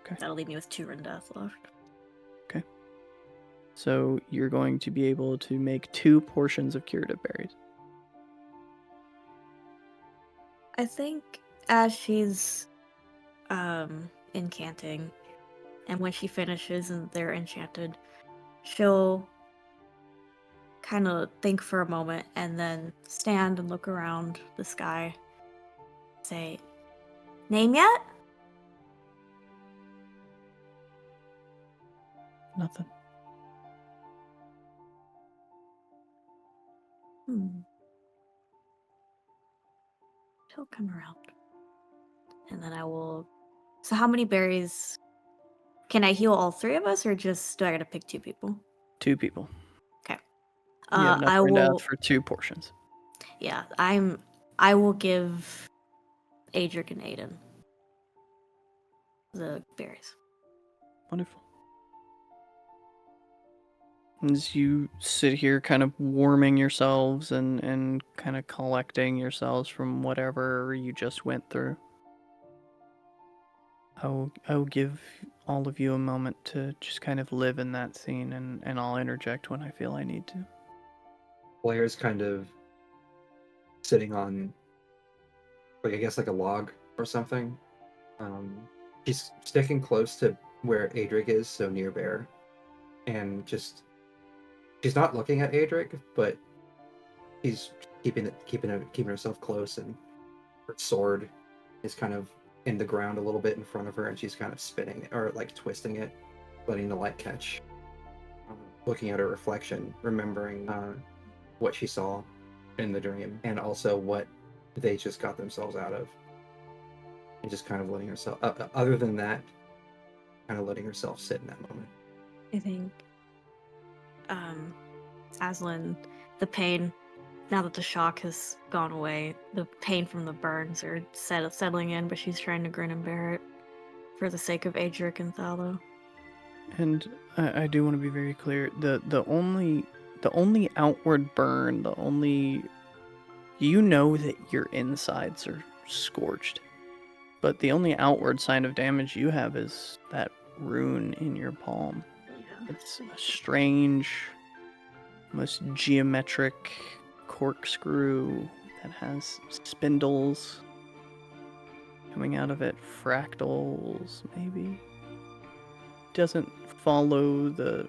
Okay. That'll leave me with 2 Rindath left. Okay. So you're going to be able to make 2 portions of curative berries. I think as she's incanting, and when she finishes and they're enchanted, she'll kind of think for a moment and then stand and look around the sky. Say, name yet? Nothing. She'll come around. And then I will... So how many berries... Can I heal all 3 of us, or just do I gotta pick 2 people? 2 people. Okay. You have enough I Rindath will... for 2 portions. Yeah, I will give Adric and Aiden the berries. Wonderful. As you sit here kind of warming yourselves and kind of collecting yourselves from whatever you just went through, I'll give all of you a moment to just kind of live in that scene, and I'll interject when I feel I need to. Claire's kind of sitting on, like, I guess like a log or something. She's sticking close to where Adric is, so near Bear, and just she's not looking at Adric, but she's keeping herself close, and her sword is kind of in the ground a little bit in front of her, and she's kind of spinning or like twisting it, letting the light catch. Looking at her reflection, remembering what she saw in the dream, and also what they just got themselves out of, and just kind of letting herself. Other than that, kind of letting herself sit in that moment. I think Aslan, the pain, now that the shock has gone away, the pain from the burns are settling in, but she's trying to grin and bear it for the sake of Adric and Thallo. And I do want to be very clear. The only outward burn, you know that your insides are scorched, but the only outward sign of damage you have is that rune in your palm. It's a strange, almost geometric corkscrew that has spindles coming out of it, fractals maybe. Doesn't follow the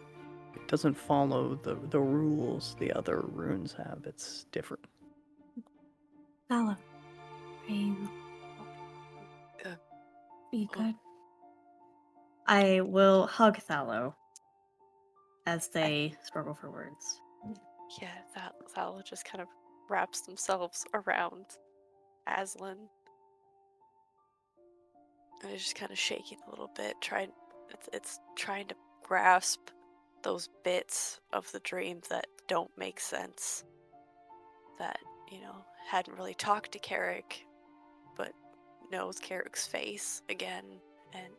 rules the other runes have. It's different. Thallo, are you Uh, good? I will hug Thallo as they struggle for words. Yeah, Thala just kind of wraps themselves around Aslan. And it's just kind of shaking a little bit, it's trying to grasp those bits of the dream that don't make sense. That, hadn't really talked to Carrick, but knows Carrick's face again, and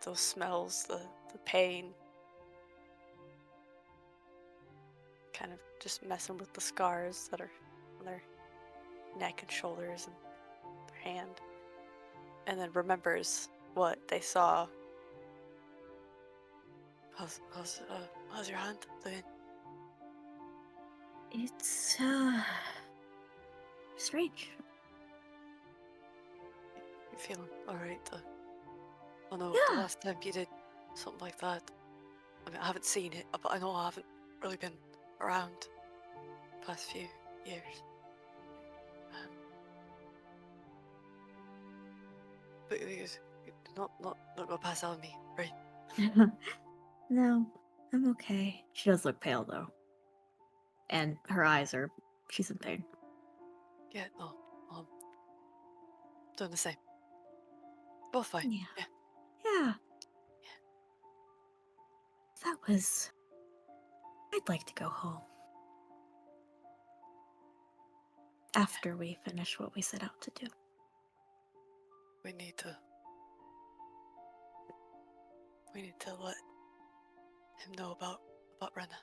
those smells, the pain, kind of just messing with the scars that are on their neck and shoulders and their hand, and then remembers what they saw. How's your hand doing? It's, strange. You feeling alright? I know the Yeah. last time you did something like that, I mean, I haven't seen it, but I know I haven't really been around the past few years. But you're not gonna pass out on me, right? No, I'm okay. She does look pale, though. And her eyes are... She's in pain. Yeah, no, doing the same. Both fine. Yeah. Yeah. Yeah. That was... I'd like to go home. After we finish what we set out to do. We need to let him know about Rena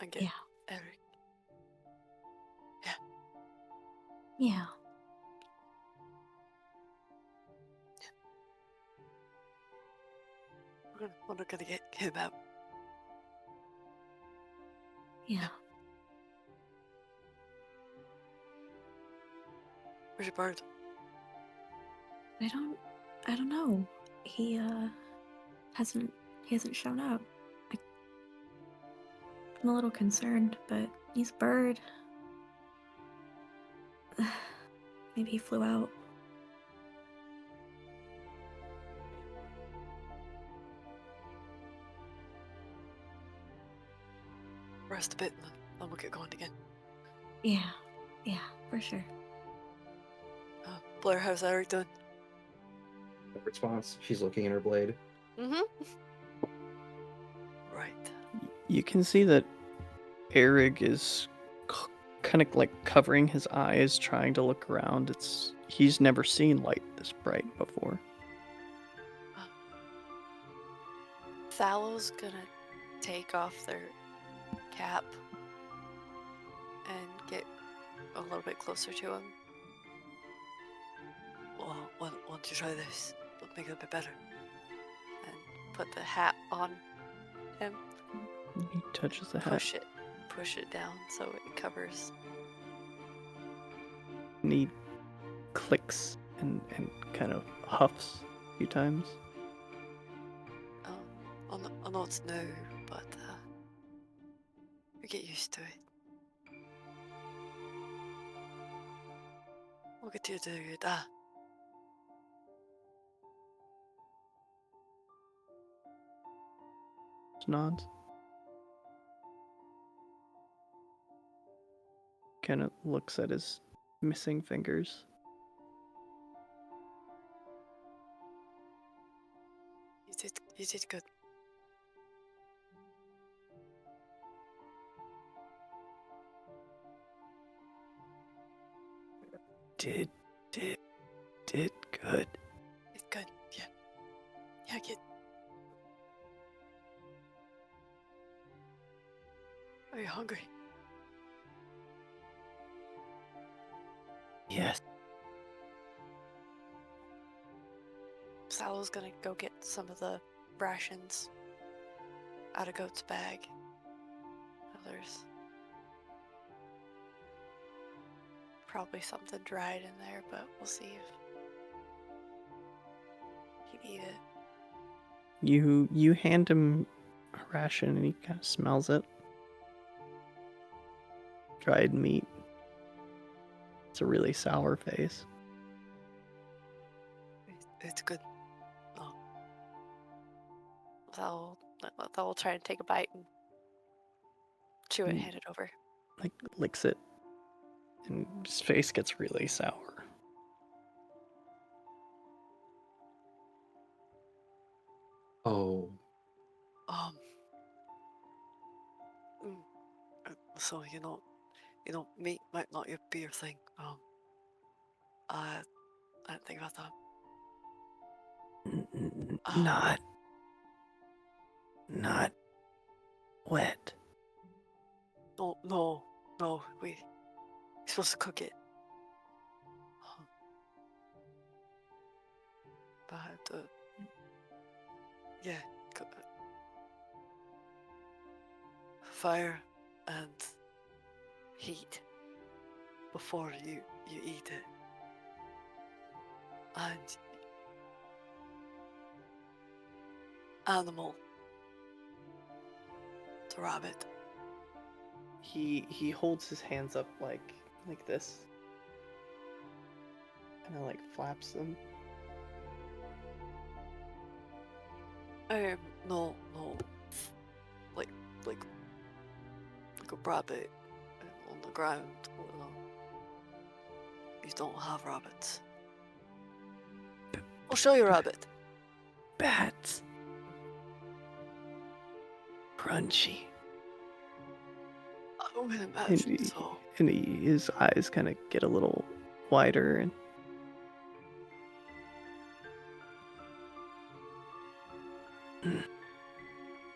and get Yeah. Eric. Yeah. We're not gonna get him out. Yeah. Where's your bird? I don't know. He hasn't shown up. I'm a little concerned, but he's a bird. Maybe he flew out. Rest a bit and then we'll get going again. Yeah, for sure. Blair, how's Eric doing? No response. She's looking at her blade. Mm-hmm. Right. You can see that Eric is kind of like covering his eyes, trying to look around. He's never seen light this bright before. Thallo's gonna take off their cap and get a little bit closer to him. Well, once you try this, it'll make it a bit better. And put the hat on him. He touches the hat. Push it down so it covers. And he clicks and kind of huffs a few times. I know it's new, but we get used to it. We'll get you to do that. Nods. Kind of looks at his missing fingers. You did good. Did good. It's good. Yeah. Yeah, kid. Are you hungry? Yes. Sal's gonna go get some of the rations out of Goat's bag. There's probably something dried in there, but we'll see if he'd eat it. You hand him a ration and he kind of smells it. Dried meat. It's a really sour face. It's good. They'll try and take a bite and chew it and hand it over. Like, licks it, and his face gets really sour. Oh. So meat might not be your thing. I didn't think about that. Not wet. No, we're supposed to cook it. But yeah, fire and heat before you eat it, and animal to rabbit. He holds his hands up like this, kind of like flaps them. No, like a rabbit on the ground. You don't have rabbits. I'll show you a rabbit. Bats. Crunchy. I would imagine so. And his eyes kind of get a little wider, and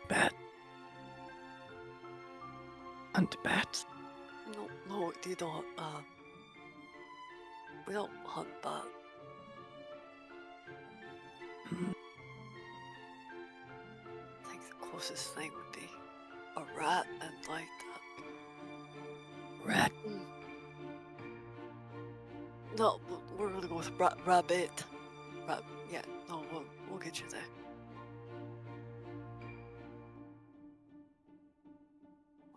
bat. Hunt bats. No, you don't. We don't hunt bat. I think the closest thing would be a rat and like that. Rat. No, we're gonna go with rabbit. Yeah, no, we'll get you there.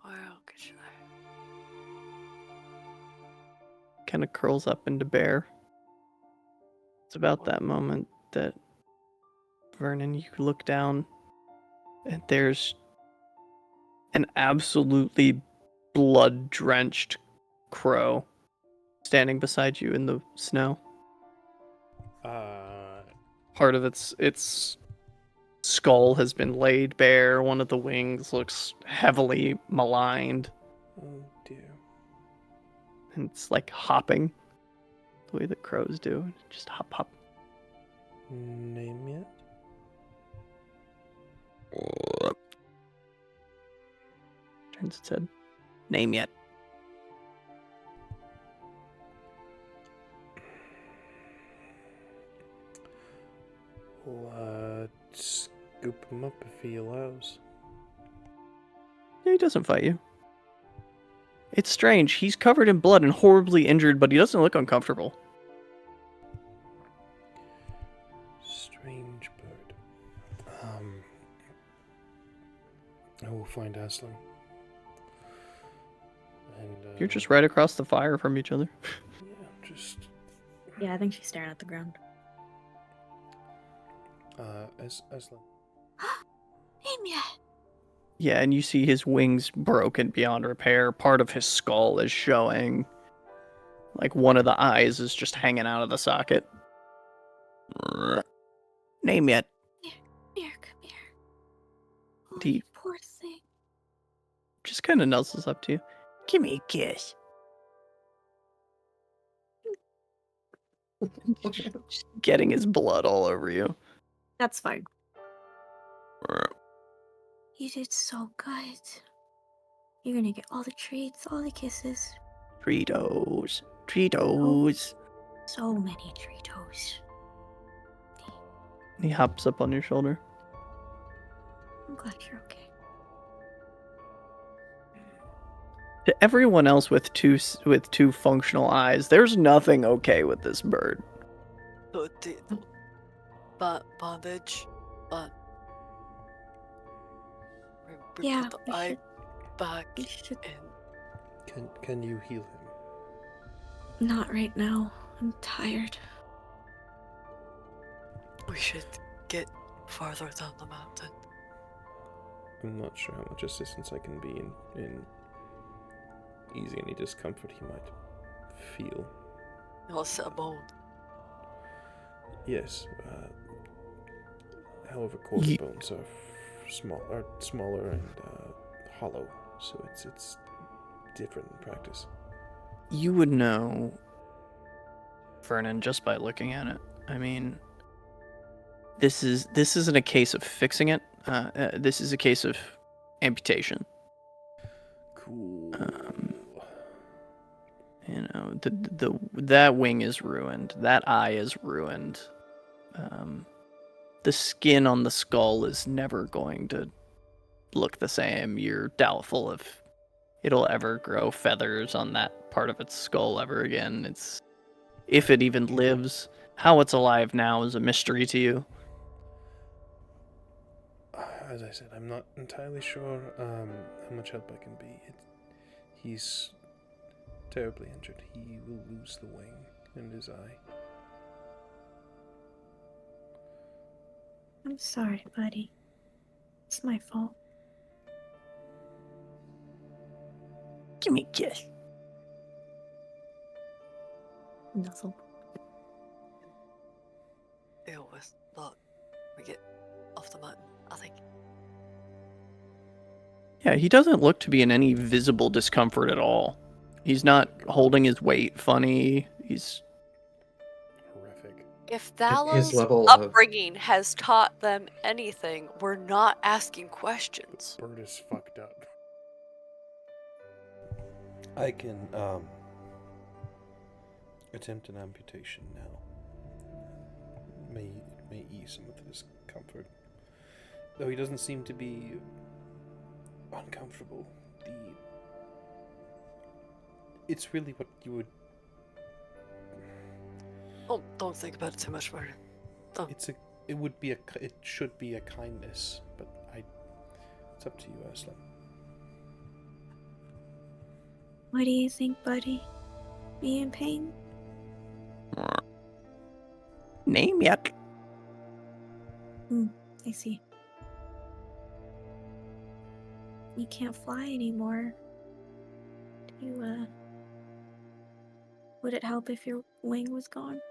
I'll get you there. Kind of curls up into bear. It's about that moment that, Vernon, you look down and there's an absolutely blood-drenched crow standing beside you in the snow. Part of its skull has been laid bare. One of the wings looks heavily maligned. Oh dear. And it's like hopping the way that crows do. Just hop, hop. Name yet? Turns its head. Name yet. Let's scoop him up if he allows. Yeah, he doesn't fight you. It's strange. He's covered in blood and horribly injured, but he doesn't look uncomfortable. Strange bird. I will find Aslan. And You're just right across the fire from each other. Yeah, just Yeah, I think she's staring at the ground. Aslan. Amy! Yeah, and you see his wings broken beyond repair. Part of his skull is showing. Like one of the eyes is just hanging out of the socket. Name yet. Here, come here. Oh, Do you- you poor thing. Just kind of nuzzles up to you. Give me a kiss. Just getting his blood all over you. That's fine. You did so good. You're gonna get all the treats, all the kisses. Treatos. Treatos. So many Tritos. He hops up on your shoulder. I'm glad you're okay. To everyone else with two functional eyes, there's nothing okay with this bird. Bondage, but we Yeah, put the we eye should- back we should- in. Can you heal him? Not right now. I'm tired. We should get farther down the mountain. I'm not sure how much assistance I can be in easing any discomfort he might feel. What's a bone? Yes, however, quarter bones are smaller and hollow, so it's different in practice. You would know, Vernon, just by looking at it. I mean, this isn't a case of fixing it. This is a case of amputation. Cool. That wing is ruined. That eye is ruined. The skin on the skull is never going to look the same. You're doubtful if it'll ever grow feathers on that part of its skull ever again. If it even lives. How it's alive now is a mystery to you. As I said, I'm not entirely sure how much help I can be. He's terribly injured. He will lose the wing and his eye. I'm sorry, buddy. It's my fault. Give me a kiss. Nuzzle. Deal with. Look, we get off the mountain, I think. Yeah, he doesn't look to be in any visible discomfort at all. He's not holding his weight funny. He's Horrific. If His Thalow's level of- upbringing has taught them anything, we're not asking questions. Bird is fucked up. I can attempt an amputation now. May ease some of the discomfort. Though he doesn't seem to be uncomfortable. It's really what you would. Oh, don't think about it too much, Martin. It should be a kindness, but it's up to you, Aslan. What do you think, buddy? Me in pain? name yet. I see. You can't fly anymore. Would it help if your wing was gone?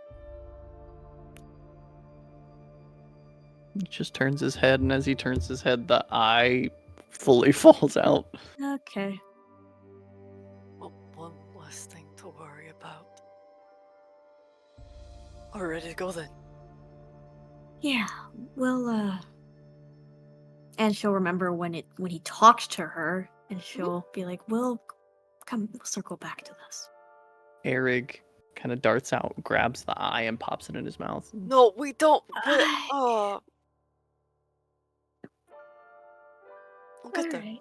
He just turns his head, and as he turns his head, the eye fully falls out. Okay. Well, one less thing to worry about. Are we ready to go then? Yeah, we'll and she'll remember when he talked to her, and she'll be like, we'll circle back to this. Erig kind of darts out, grabs the eye, and pops it in his mouth. No, we don't. We'll get there. Alright.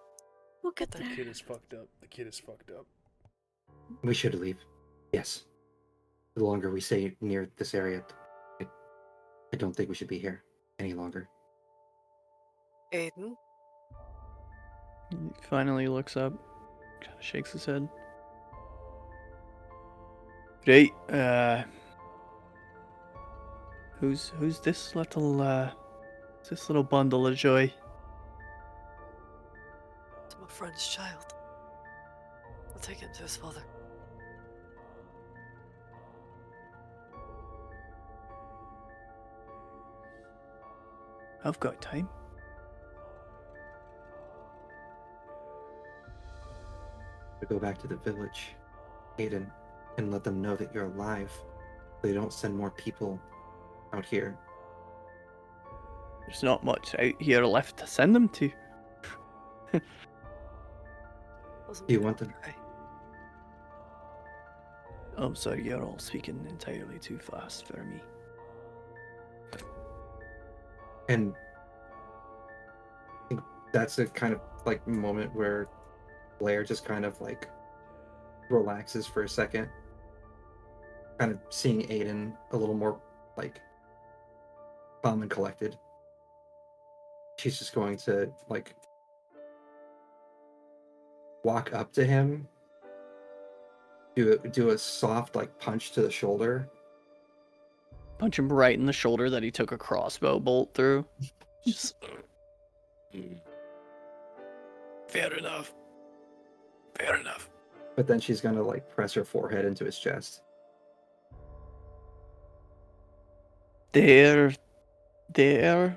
We'll get The there. The kid is fucked up. We should leave. Yes. The longer we stay near this area, I don't think we should be here any longer. Aiden? He finally looks up, kind of shakes his head. Right, who's this little bundle of joy? It's my friend's child. I'll take him to his father. I've got time. We go back to the village, Aiden, and let them know that you're alive. They don't send more people out here. There's not much out here left to send them to. Wasn't Do you me. want them? Okay. I'm sorry, you're all speaking entirely too fast for me. And I think that's a kind of like moment where Blair just kind of like relaxes for a second, kind of seeing Aiden a little more like calm and collected. She's just going to like walk up to him, do a soft like punch to the shoulder. Punch him right in the shoulder that he took a crossbow bolt through. Just Fair enough. Fair enough. But then she's gonna like press her forehead into his chest. There. And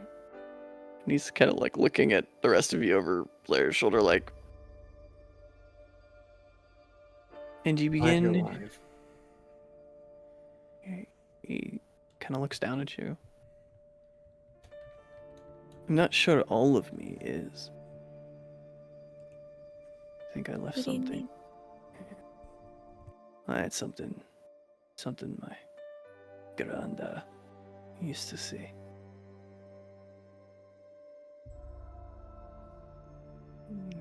he's kind of like looking at the rest of you over Blair's shoulder, like. And you Glad you're begin. alive. He kind of looks down at you. I'm not sure all of me is. I think I left What do you something. mean? I had something my granda used to say.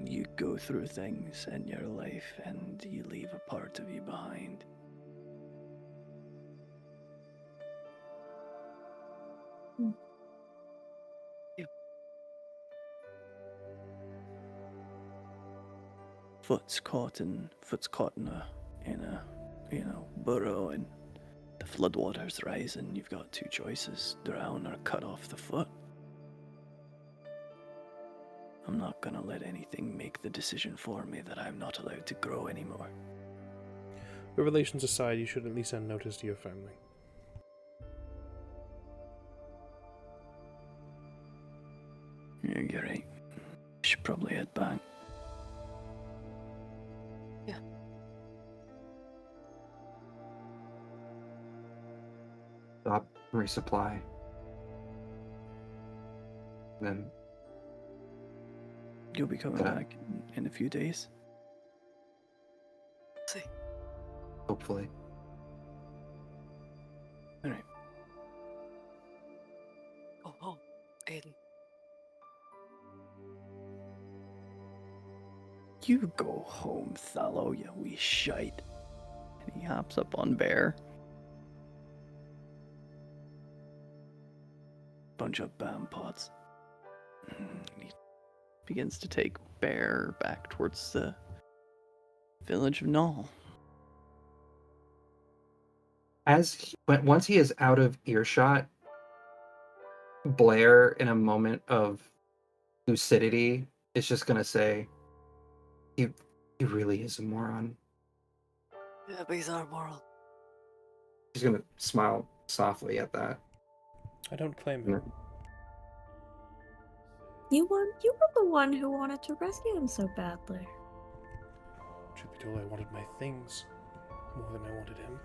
You go through things in your life and you leave a part of you behind. Foot's caught in a burrow, and the floodwaters rise, and you've got two choices: drown or cut off the foot. I'm not gonna let anything make the decision for me that I'm not allowed to grow anymore. Your relations aside, you should at least send notice to your family. Yeah, you're right. Should probably head back. Stop, resupply. Then You'll be coming Yeah. back in a few days. See. hopefully. All right. Go home, Aiden. You go home, Thallow, you wee shite. And he hops up on Bear. Bunch of bam pots. He begins to take Bear back towards the village of Null. Once he is out of earshot, Blair, in a moment of lucidity, is just gonna say, "He really is a moron." Yeah, but he's not a moral. She's gonna smile softly at that. I don't claim Yeah. him. You were the one who wanted to rescue him so badly. Truth be told, I wanted my things more than I wanted him.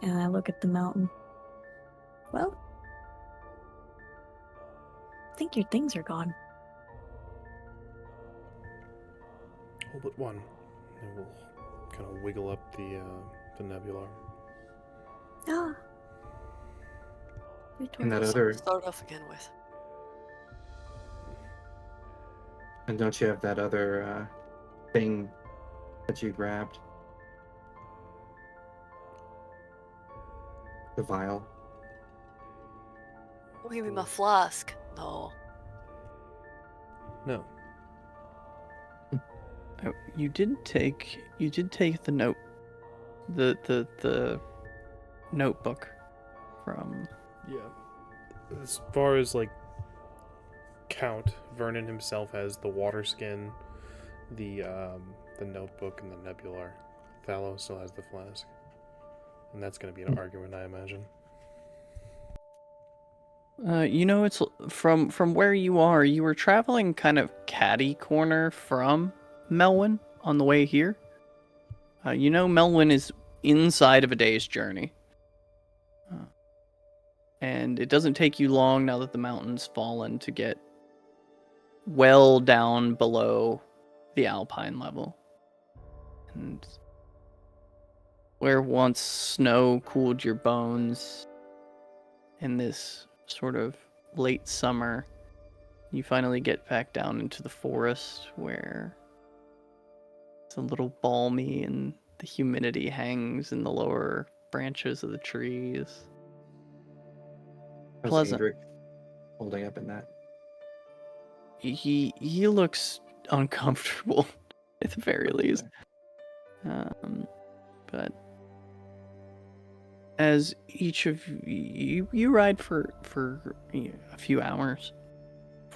And I look at the mountain. Well, I think your things are gone. All but one. I will kind of wiggle up the nebula. Ah. And that So other, start off again with. and don't you have that other thing that you grabbed? The vial. Oh, you mean my flask? No. No. Oh, you did take the note, the notebook from. Yeah. As far as like count, Vernon himself has the water skin, the notebook, and the nebular. Thallow still has the flask, and that's going to be an argument, I imagine. It's from where you are. You were traveling kind of catty corner from Melwyn on the way here. Melwyn is inside of a day's journey. And it doesn't take you long now that the mountain's fallen to get well down below the alpine level. And where once snow cooled your bones in this sort of late summer, you finally get back down into the forest where it's a little balmy and the humidity hangs in the lower branches of the trees. How's Pleasant. Adric holding up in that? He looks uncomfortable at the very least. But as each of you ride for a few hours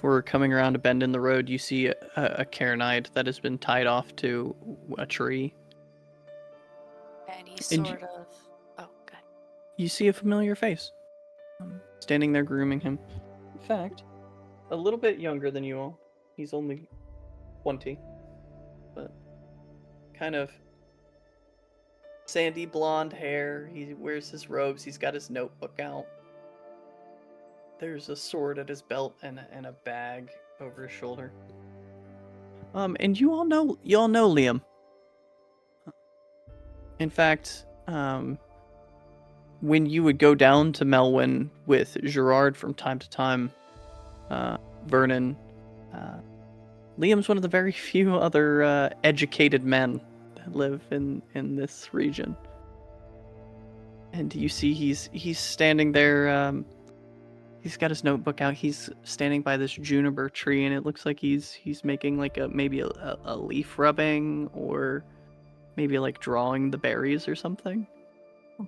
before coming around a bend in the road, you see a cairnide that has been tied off to a tree. Any And sort of. Oh, God. You see a familiar face, standing there grooming him. In fact, a little bit younger than you all. He's only 20, but kind of sandy blonde hair. He wears his robes. He's got his notebook out. There's a sword at his belt and a bag over his shoulder. And you all know Liam. In fact, when you would go down to Melwyn with Gerard from time to time, Vernon, Liam's one of the very few other educated men that live in this region. And you see he's standing there. He's got his notebook out. He's standing by this juniper tree, and it looks like he's making like maybe a leaf rubbing, or maybe like drawing the berries or something.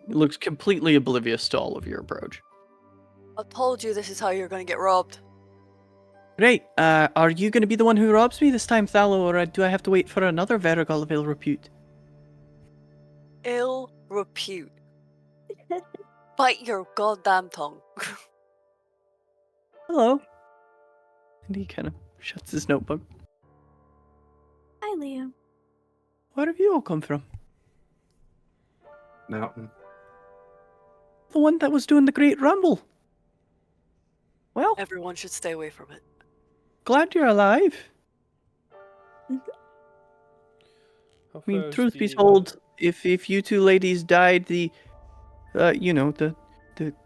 He looks completely oblivious to all of your approach. I told you this is how you're gonna get robbed. Right, are you going to be the one who robs me this time, Thallo, or do I have to wait for another Verigal of ill repute? Ill repute. Bite your goddamn tongue. Hello. And he kind of shuts his notebook. Hi, Liam. Where have you all come from? Mountain. The one that was doing the Great Rumble. Well, Everyone should stay away from it. glad you're alive. How I mean, far is truth be the, told, if you two ladies died, the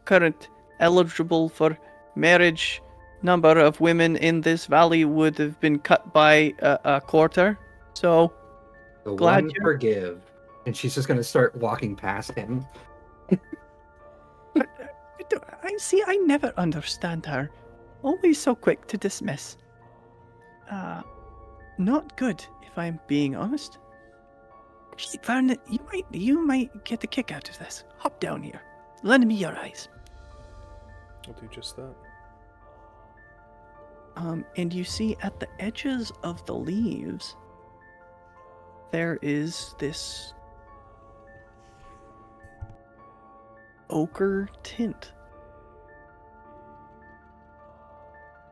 current eligible for marriage number of women in this valley would have been cut by a quarter. So, The glad one you- forgive. And she's just going to start walking past him. I never understand her. Always so quick to dismiss. Not good, if I'm being honest. Actually, Vernon, you might get a kick out of this. Hop down here. Lend me your eyes. I'll do just that. And you see at the edges of the leaves, there is this ochre tint.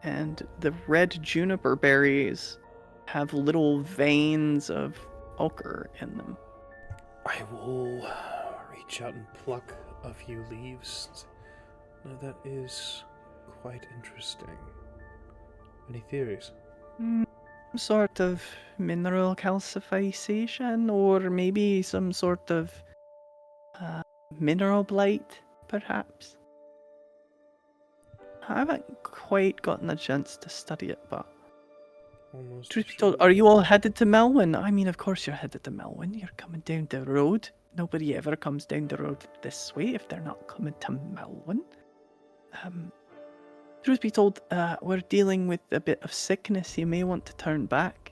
And the red juniper berries have little veins of ochre in them. I will reach out and pluck a few leaves. Now that is quite interesting. Any theories? Some sort of mineral calcification, or maybe some sort of mineral blight, perhaps. I haven't quite gotten a chance to study it, but Almost. truth be told, are you all headed to Melwyn? I mean, of course you're headed to Melwyn. You're coming down the road. Nobody ever comes down the road this way if they're not coming to Melwyn. Truth be told, we're dealing with a bit of sickness. You may want to turn back.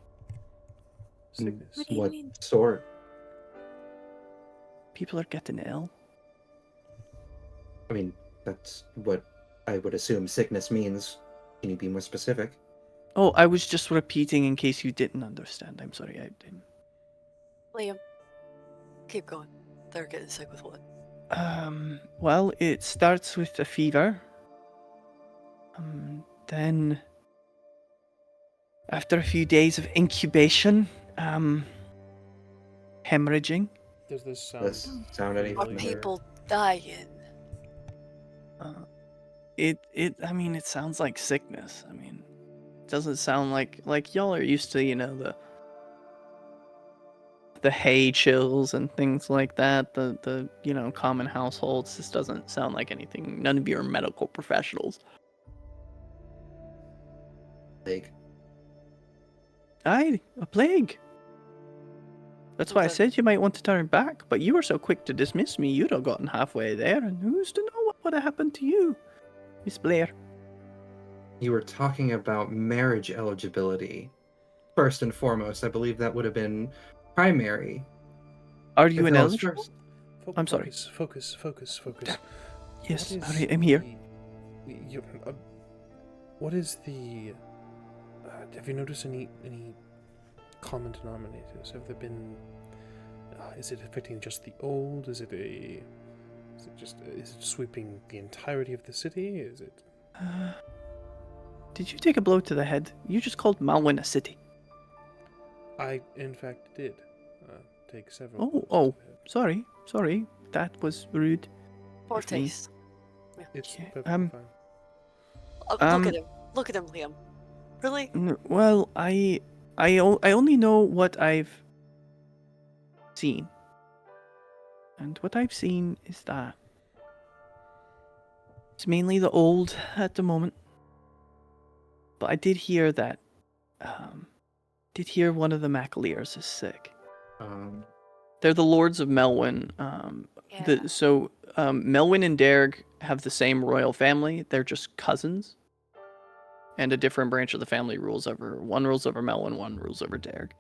Sickness. What do you What mean? sort? People are getting ill. I mean, that's what I would assume sickness means. Can you be more specific? Oh, I was just repeating in case you didn't understand. I'm sorry, I didn't. Liam, keep going. They're getting sick with what? Well, it starts with a fever. Then, after a few days of incubation, hemorrhaging. Does this sound? Does sound any Are familiar? people dying? I mean, it sounds like sickness. I mean, it doesn't sound like y'all are used to, the hay chills and things like that. The common households. This doesn't sound like anything. None of you are medical professionals. Like, Aye, a plague. That's why I Okay. said you might want to turn back, but you were so quick to dismiss me, you'd have gotten halfway there, and who's to know what would have happened to you, Miss Blair? you were talking about marriage eligibility. First and foremost, I believe that would have been primary. Are you If an that was eligible? first. I'm sorry. Focus. Yes, What is alright, I'm here. What is the have you noticed any common denominators? Have there been? Is it affecting just the old? Is it sweeping the entirety of the city? Is it? Did you take a blow to the head? You just called Malwyn a city. I, in fact, did take several. Oh, blows oh, to the head. sorry. That was rude. Poor Of me. taste. It's Yeah, perfectly fine. Look at him. Look at him, Liam. Really? Well, I only know what I've seen. And what I've seen is that it's mainly the old at the moment. But I did hear that one of the MacAleers is sick. They're the Lords of Melwyn. Melwyn and Derg have the same royal family. They're just cousins. And a different branch of the family rules over... One rules over Melwyn, one rules over Derg.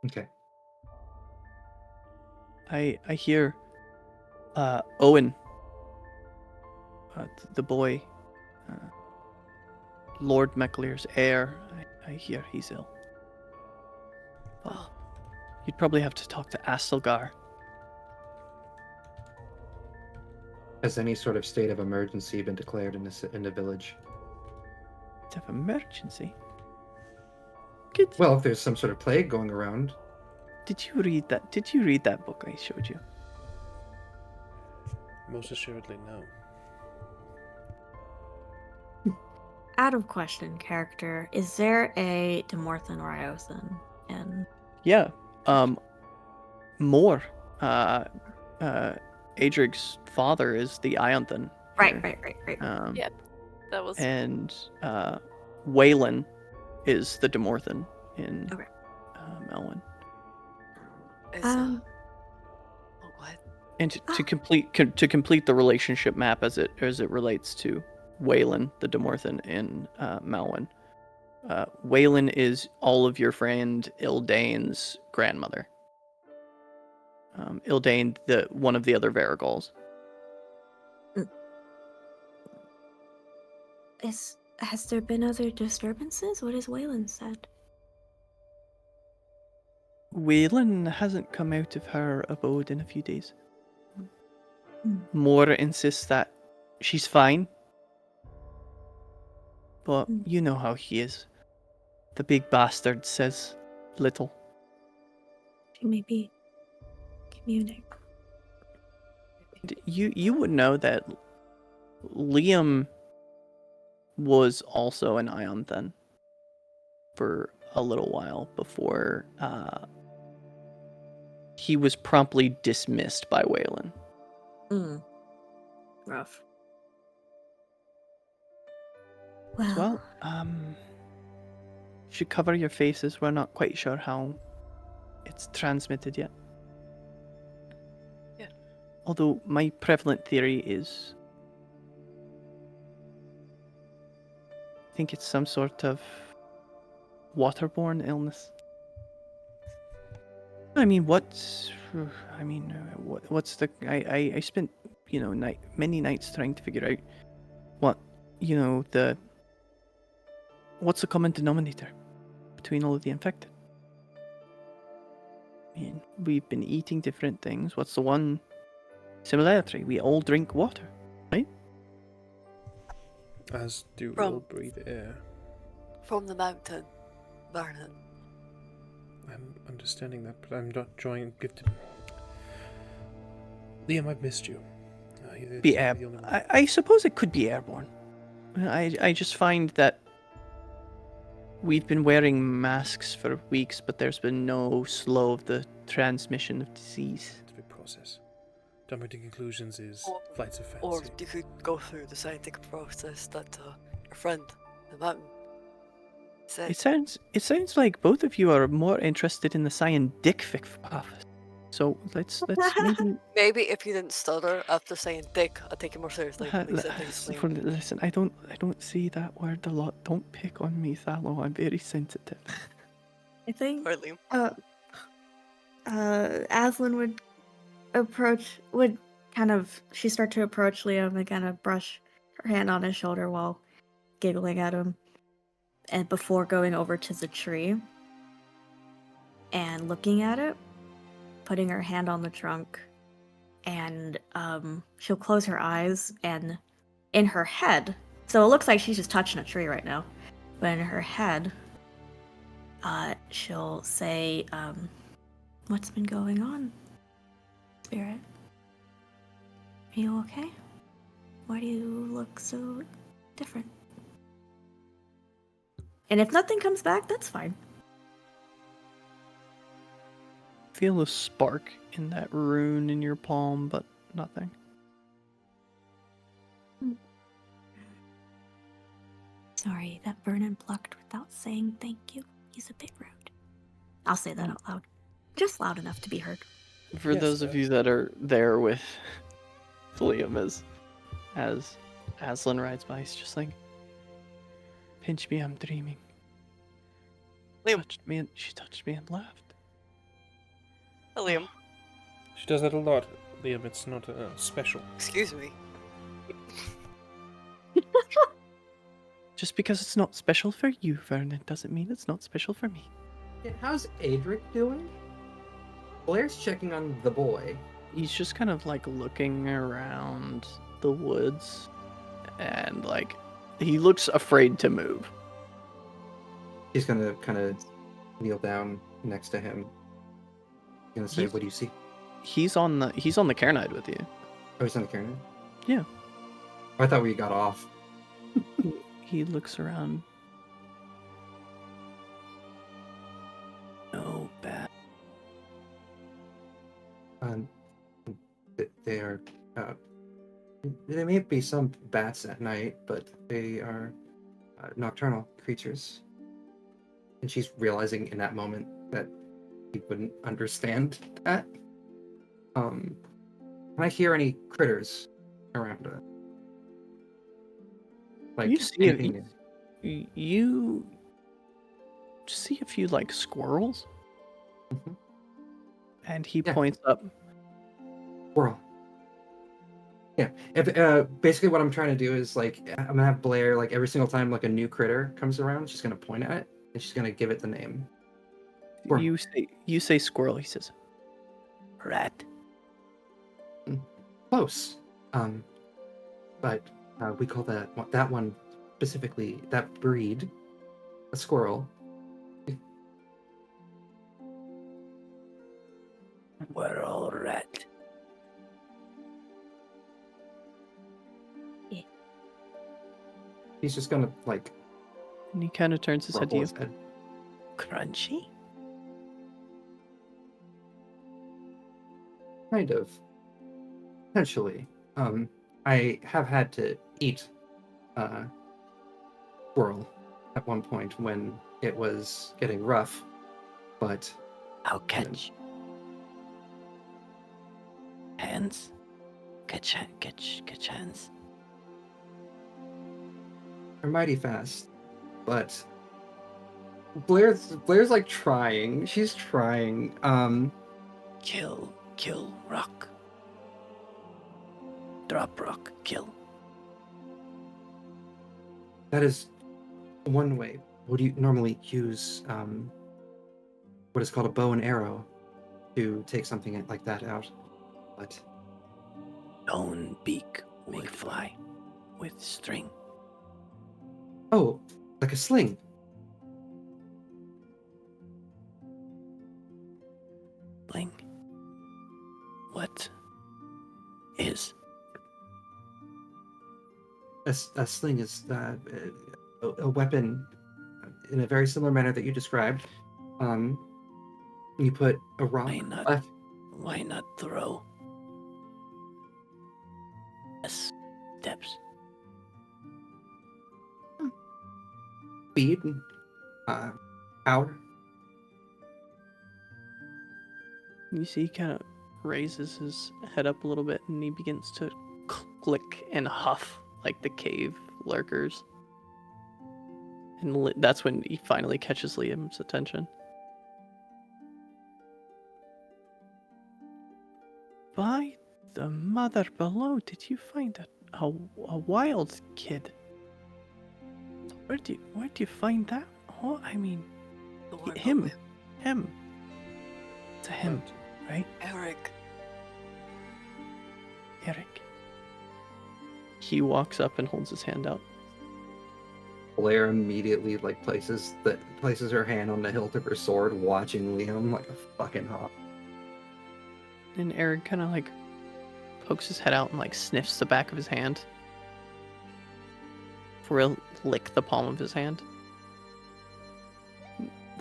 Okay. I hear Owen, the boy, Lord MacAleer's heir, I hear he's ill. Well, you'd probably have to talk to Astelgar. Has any sort of state of emergency been declared in the village? State of emergency? Good. Well, if there's some sort of plague going around. Did you read that book I showed you? Most assuredly, no. Out of question, character, is there a Demorthan Ryosan in? Yeah. More. Adrig's father is the Ionthan. Right. Yeah. That was. And Waylon is the Demorthan in Okay. Melwyn. Is, Um, oh, what? And to complete the relationship map as it relates to Waylon, the Demorthan in Melwyn. Waylon is all of your friend Ildane's grandmother. Ildane, one of the other Varigals. Has there been other disturbances? What has Waylon said? Waylon hasn't come out of her abode in a few days. Hmm. Mora insists that she's fine. But you know how he is. The big bastard says little. She may be communing. You would know that Liam was also an Ionthan for a little while before he was promptly dismissed by Waylon. Rough. Well, should cover your faces. We're not quite sure how it's transmitted yet. Yeah. Although my prevalent theory is, I think it's some sort of waterborne illness. I mean, what's the? I spent many nights trying to figure out what's the common denominator between all of the infected. I mean, we've been eating different things. What's the one similarity? We all drink water, right? As do From- all breathe air. From the mountain, Barnett. I'm understanding that, but I'm not gifted. Liam, I've missed you. I suppose it could be airborne. I just find that we've been wearing masks for weeks, but there's been no slow of the transmission of disease. It's a big process. Jumping to conclusions is flights of fancy. Or you could go through the scientific process that your friend, the mountain, said. It sounds like both of you are more interested in the scientific path. So let's maybe Maybe if you didn't stutter after saying dick, I'd take it more seriously. listen. I don't see that word a lot. Don't pick on me, Thalo. I'm very sensitive. I think Or Liam. Aslan would she'd start to approach Liam and kind of brush her hand on his shoulder while giggling at him. and before going over to the tree and looking at it, putting her hand on the trunk, and she'll close her eyes, and in her head, so it looks like she's just touching a tree right now, but in her head, she'll say, what's been going on, Spirit? Are you okay? Why do you look so different? And if nothing comes back, that's fine. Feel a spark in that rune in your palm, but nothing. Sorry, that Vernon plucked without saying thank you. He's a bit rude. I'll say that out loud. Just loud enough to be heard. For Yes, those of you that are there with Liam as Aslan rides by, he's just like, pinch me, I'm dreaming. Liam. She touched me and laughed. Liam, She does that a lot, Liam. It's not special. excuse me. Just because it's not special for you, Vernon, doesn't mean it's not special for me. Yeah, how's Adric doing? Blair's checking on the boy. He's just kind of like looking around the woods and like he looks afraid to move. He's gonna kind of kneel down next to him. He's gonna say, He's- "What do you see?" He's on the Cairnide with you. Oh, he's on the Karen. Yeah. I thought we got off. He looks around. No bad. They are. There may be some bats at night, but they are nocturnal creatures. And she's realizing in that moment that he wouldn't understand that. Can I hear any critters around her? Like You see anything? You see a few like squirrels, Mhm. and he Yeah. points up. Squirrel. Yeah. If basically what I'm trying to do is like I'm gonna have Blair like every single time like a new critter comes around, she's gonna point at it and she's gonna give it the name. Squirrel. You say squirrel. He says rat. Close. But we call that one specifically, that breed, a squirrel. We're all rat. He's just gonna like And he kind of turns his head to rumble you. his head. Crunchy. Kind of. Potentially. I have had to eat squirrel at one point when it was getting rough, but I'll catch. Hands. Catch hands. they're mighty fast. But Blair's like trying. She's trying. Kill rock. Drop rock, kill. That is one way. Would you normally use what is called a bow and arrow to take something like that out? But Stone beak will fly with string. oh, like a sling. Bling. What is A sling is a weapon in a very similar manner that you described. You put a rock. why not throw? Yes, steps. Speed, power. You see, he kind of raises his head up a little bit, and he begins to click and huff like the cave lurkers. And that's when he finally catches Liam's attention. By the mother below, did you find a wild kid? Where'd you find that? Oh, I mean, The one him. with Him. It's a him, right? Eric. Eric. He walks up and holds his hand out. Blair immediately places her hand on the hilt of her sword, watching Liam like a fucking hawk. And Eric kind of pokes his head out and sniffs the back of his hand. For a lick the palm of his hand.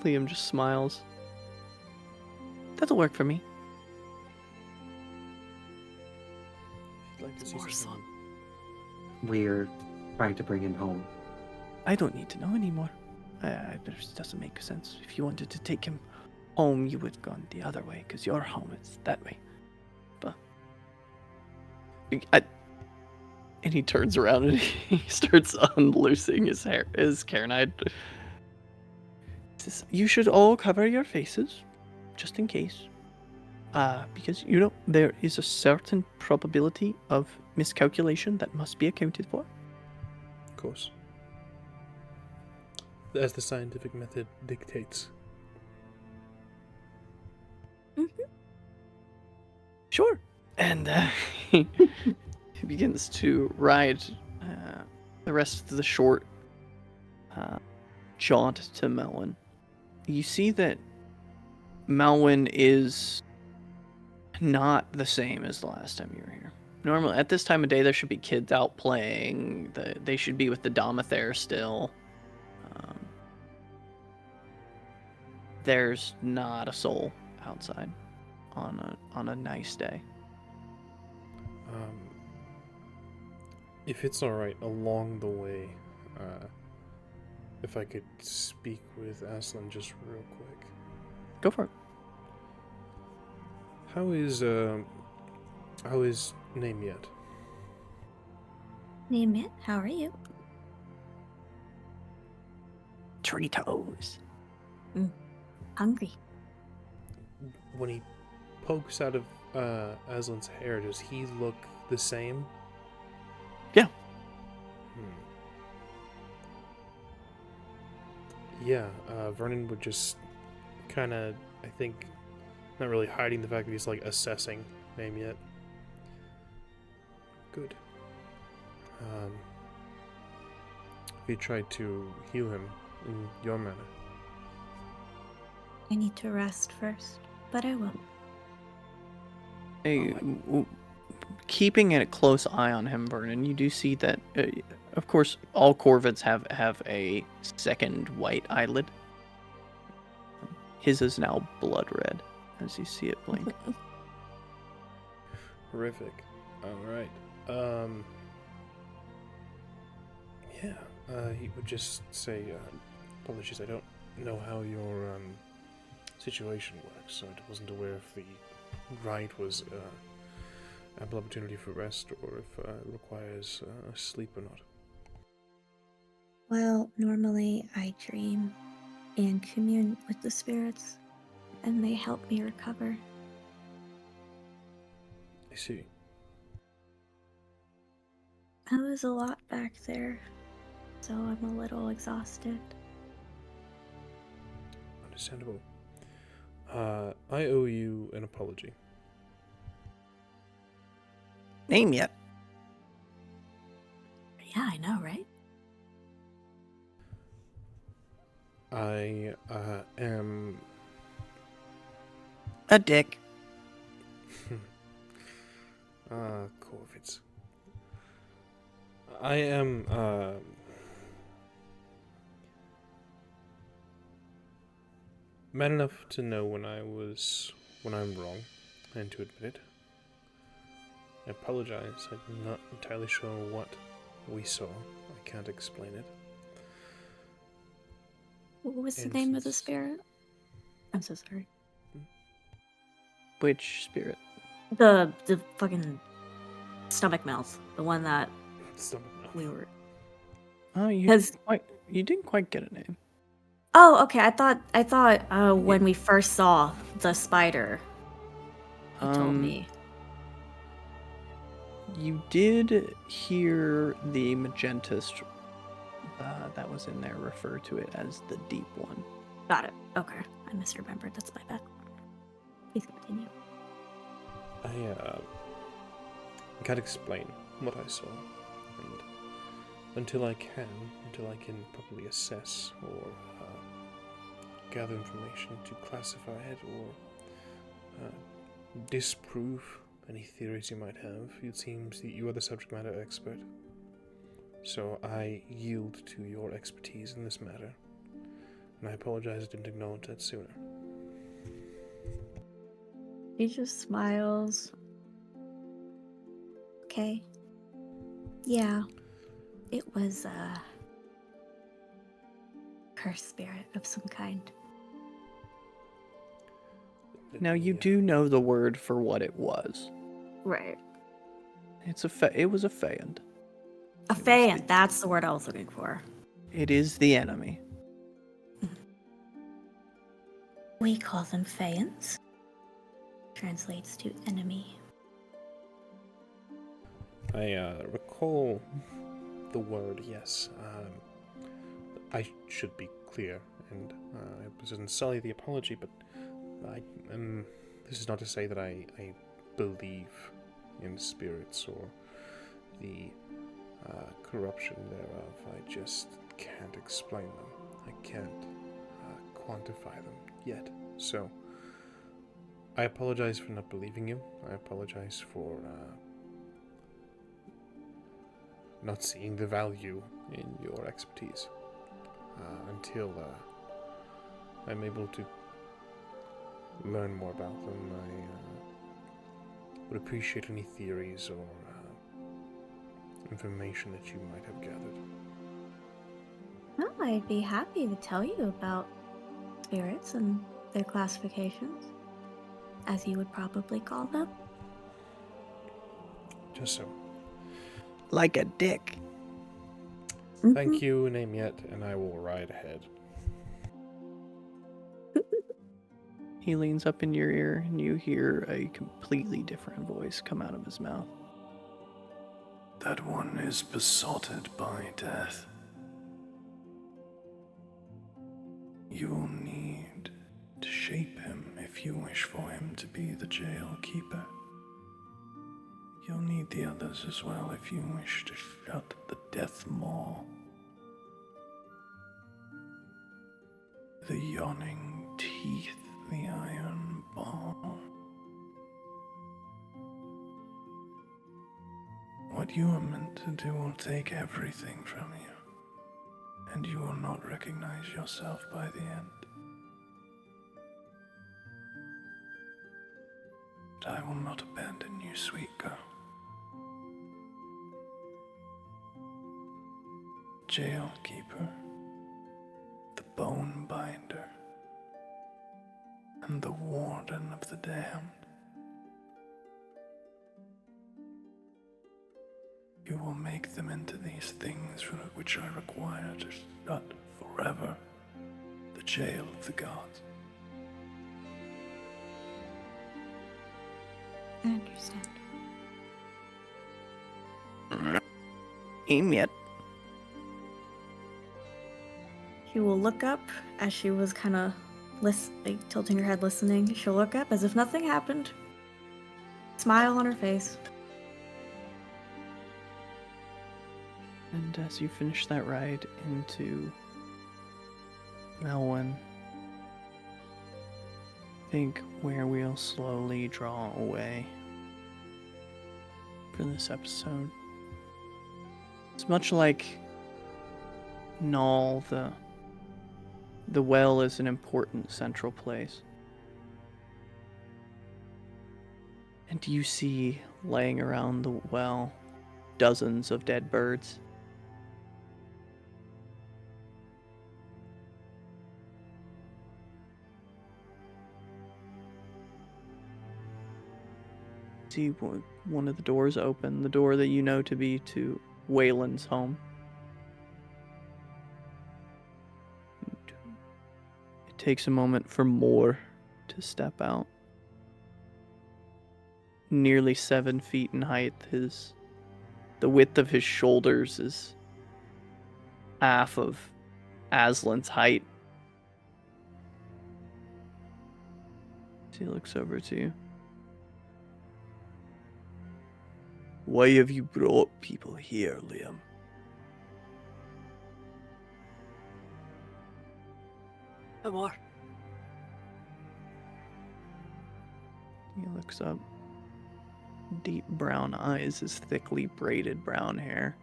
Liam just smiles. That'll work for me. I'd like to see More something. We're trying to bring him home. I don't need to know anymore. It just doesn't make sense. If you wanted to take him home, you would have gone the other way, because your home is that way. But... And he turns around and he starts unloosing his hair, his carnide. Says, you should all cover your faces, just in case. Because, there is a certain probability of miscalculation that must be accounted for. Of course. As the scientific method dictates. Sure. And he begins to ride the rest of the short jaunt to Melwyn. You see that Melwyn is not the same as the last time you were here. Normally, at this time of day, there should be kids out playing. They should be with the Domathere still. There's not a soul outside on a nice day. If it's alright, along the way, if I could speak with Aslan just real quick. Go for it. How is name yet? Name it. How are you? Tritos. Hungry. When he pokes out of Aslan's hair, does he look the same? Yeah. Yeah, Vernon would just kind of, I think, not really hiding the fact that he's assessing name yet. Good. Have you tried to heal him in your manner? I need to rest first, but I will. Hey, keeping a close eye on him, Vernon, you do see that, of course, all Corvids have a second white eyelid. His is now blood red, as you see it blink. Horrific. Alright. He would just say, apologies, I don't know how your situation works, so I wasn't aware if the rite was ample opportunity for rest or if it requires sleep or not. Well, normally I dream and commune with the spirits, and they help me recover. I see. I was a lot back there, so I'm a little exhausted. Understandable. I owe you an apology. Name yet? Yeah, I know, right? I am... A dick. Corvids. I am, man enough to know when I'm wrong, and to admit it. I apologize. I'm not entirely sure what we saw. I can't explain it. What was the And name of the since- spirit? I'm so sorry. Which spirit? The fucking stomach mouth. The one that Stomach mouth. we were... Oh, Has- you didn't quite get a name. Oh, okay. I thought when we first saw the spider, he told me. You did hear the Magentist that was in there refer to it as the deep one. Got it. Okay. I misremembered. That's my bad. Please continue. I can't explain what I saw, and until I can properly assess or gather information to classify it or disprove any theories you might have, it seems that you are the subject matter expert. So I yield to your expertise in this matter, and I apologize I didn't acknowledge that sooner. He just smiles. Okay. Yeah. It was a cursed spirit of some kind. Now you do know the word for what it was. Right. It was a Feyend. A Feyend, that's the word I was looking for. It is the enemy. We call them Feyends. Translates to enemy. I recall the word, yes. I should be clear, and I wasn't sully the apology, but this is not to say that I believe in spirits or the corruption thereof. I just can't explain them. I can't quantify them yet. So, I apologize for not believing you. I apologize for not seeing the value in your expertise until I'm able to learn more about them. I would appreciate any theories or information that you might have gathered. Well, I'd be happy to tell you about spirits and their classifications, as you would probably call them. Just so. Like a dick. Thank you, name yet, and I will ride ahead. He leans up in your ear, and you hear a completely different voice come out of his mouth. That one is besotted by death. You will need to shape him if you wish for him to be the jail keeper. You'll need the others as well if you wish to shut the death maw. The yawning teeth, the iron ball. What you are meant to do will take everything from you, and you will not recognize yourself by the end. But I will not abandon you, sweet girl. Jail keeper, the bone binder, and the warden of the damned. You will make them into these things which I require to shut forever the jail of the gods. I understand. Aim yet. She will look up as she was kind of tilting her head listening. She'll look up as if nothing happened. Smile on her face. And as you finish that ride into Melwyn, I think where we'll slowly draw away for this episode. It's much like Null, the well is an important central place. And you see laying around the well dozens of dead birds. See one of the doors open, the door that you know to be to Waylon's home. It takes a moment for Moore to step out. Nearly 7 feet in height, the width of his shoulders is half of Aslan's height. He looks over to you. Why have you brought people here, Liam? Amor. He looks up. Deep brown eyes, his thickly braided brown hair.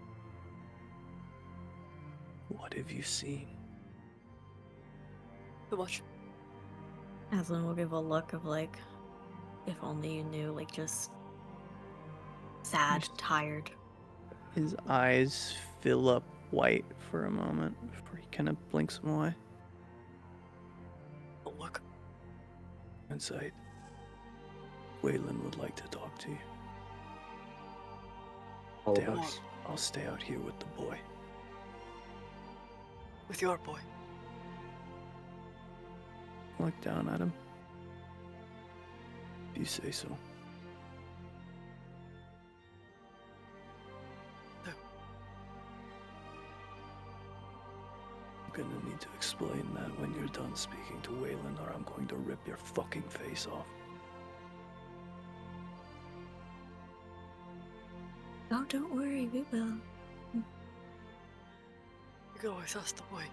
What have you seen? Too much. Aslan will give a look of like, if only you knew, like just sad, tired. His eyes fill up white for a moment before he kind of blinks them away. Oh, look. Inside. Waylon would like to talk to you. All Stay of out, us. I'll stay out here with the boy. With your boy. Look down at him. If you say so. No. I'm gonna need to explain that when you're done speaking to Waylon, or I'm going to rip your fucking face off. Oh, don't worry, we will. You can always ask the boy.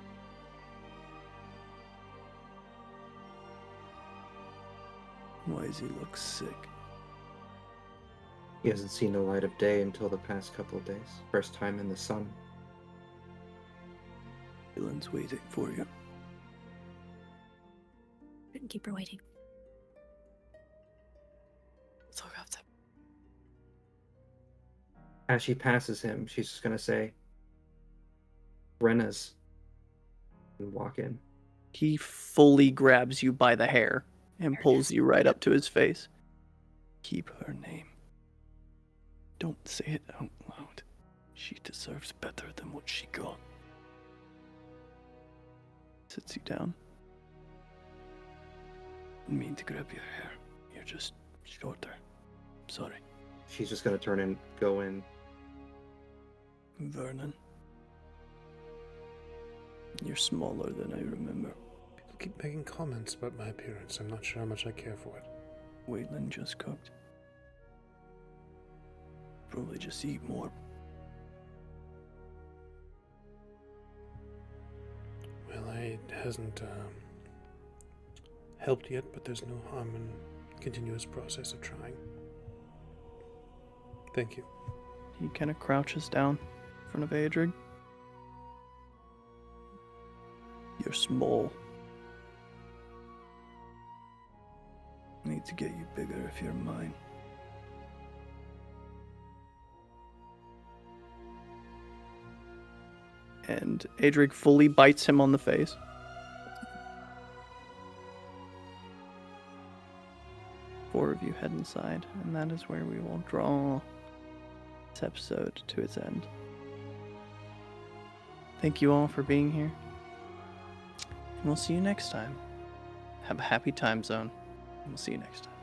Why does he look sick? He hasn't seen the light of day until the past couple of days. First time in the sun. Waylon's waiting for you. Couldn't keep her waiting. So we have to. As she passes him, she's just gonna say, Brenna's, and walk in. He fully grabs you by the hair and pulls you right up to his face. Keep her name. Don't say it out loud. She deserves better than what she got. Sits you down. Didn't mean to grab your hair. You're just shorter. Sorry. She's just gonna turn and go in. Vernon. You're smaller than I remember. People keep making comments about my appearance. I'm not sure how much I care for it. Waylon just cooked. Probably just eat more. Well, it hasn't helped yet, but there's no harm in continuous process of trying. Thank you. He kind of crouches down in front of Adrig. You're small. I need to get you bigger if you're mine. And Adrig fully bites him on the face. Four of you head inside, and that is where we will draw this episode to its end. Thank you all for being here. And we'll see you next time. Have a happy time zone. And we'll see you next time.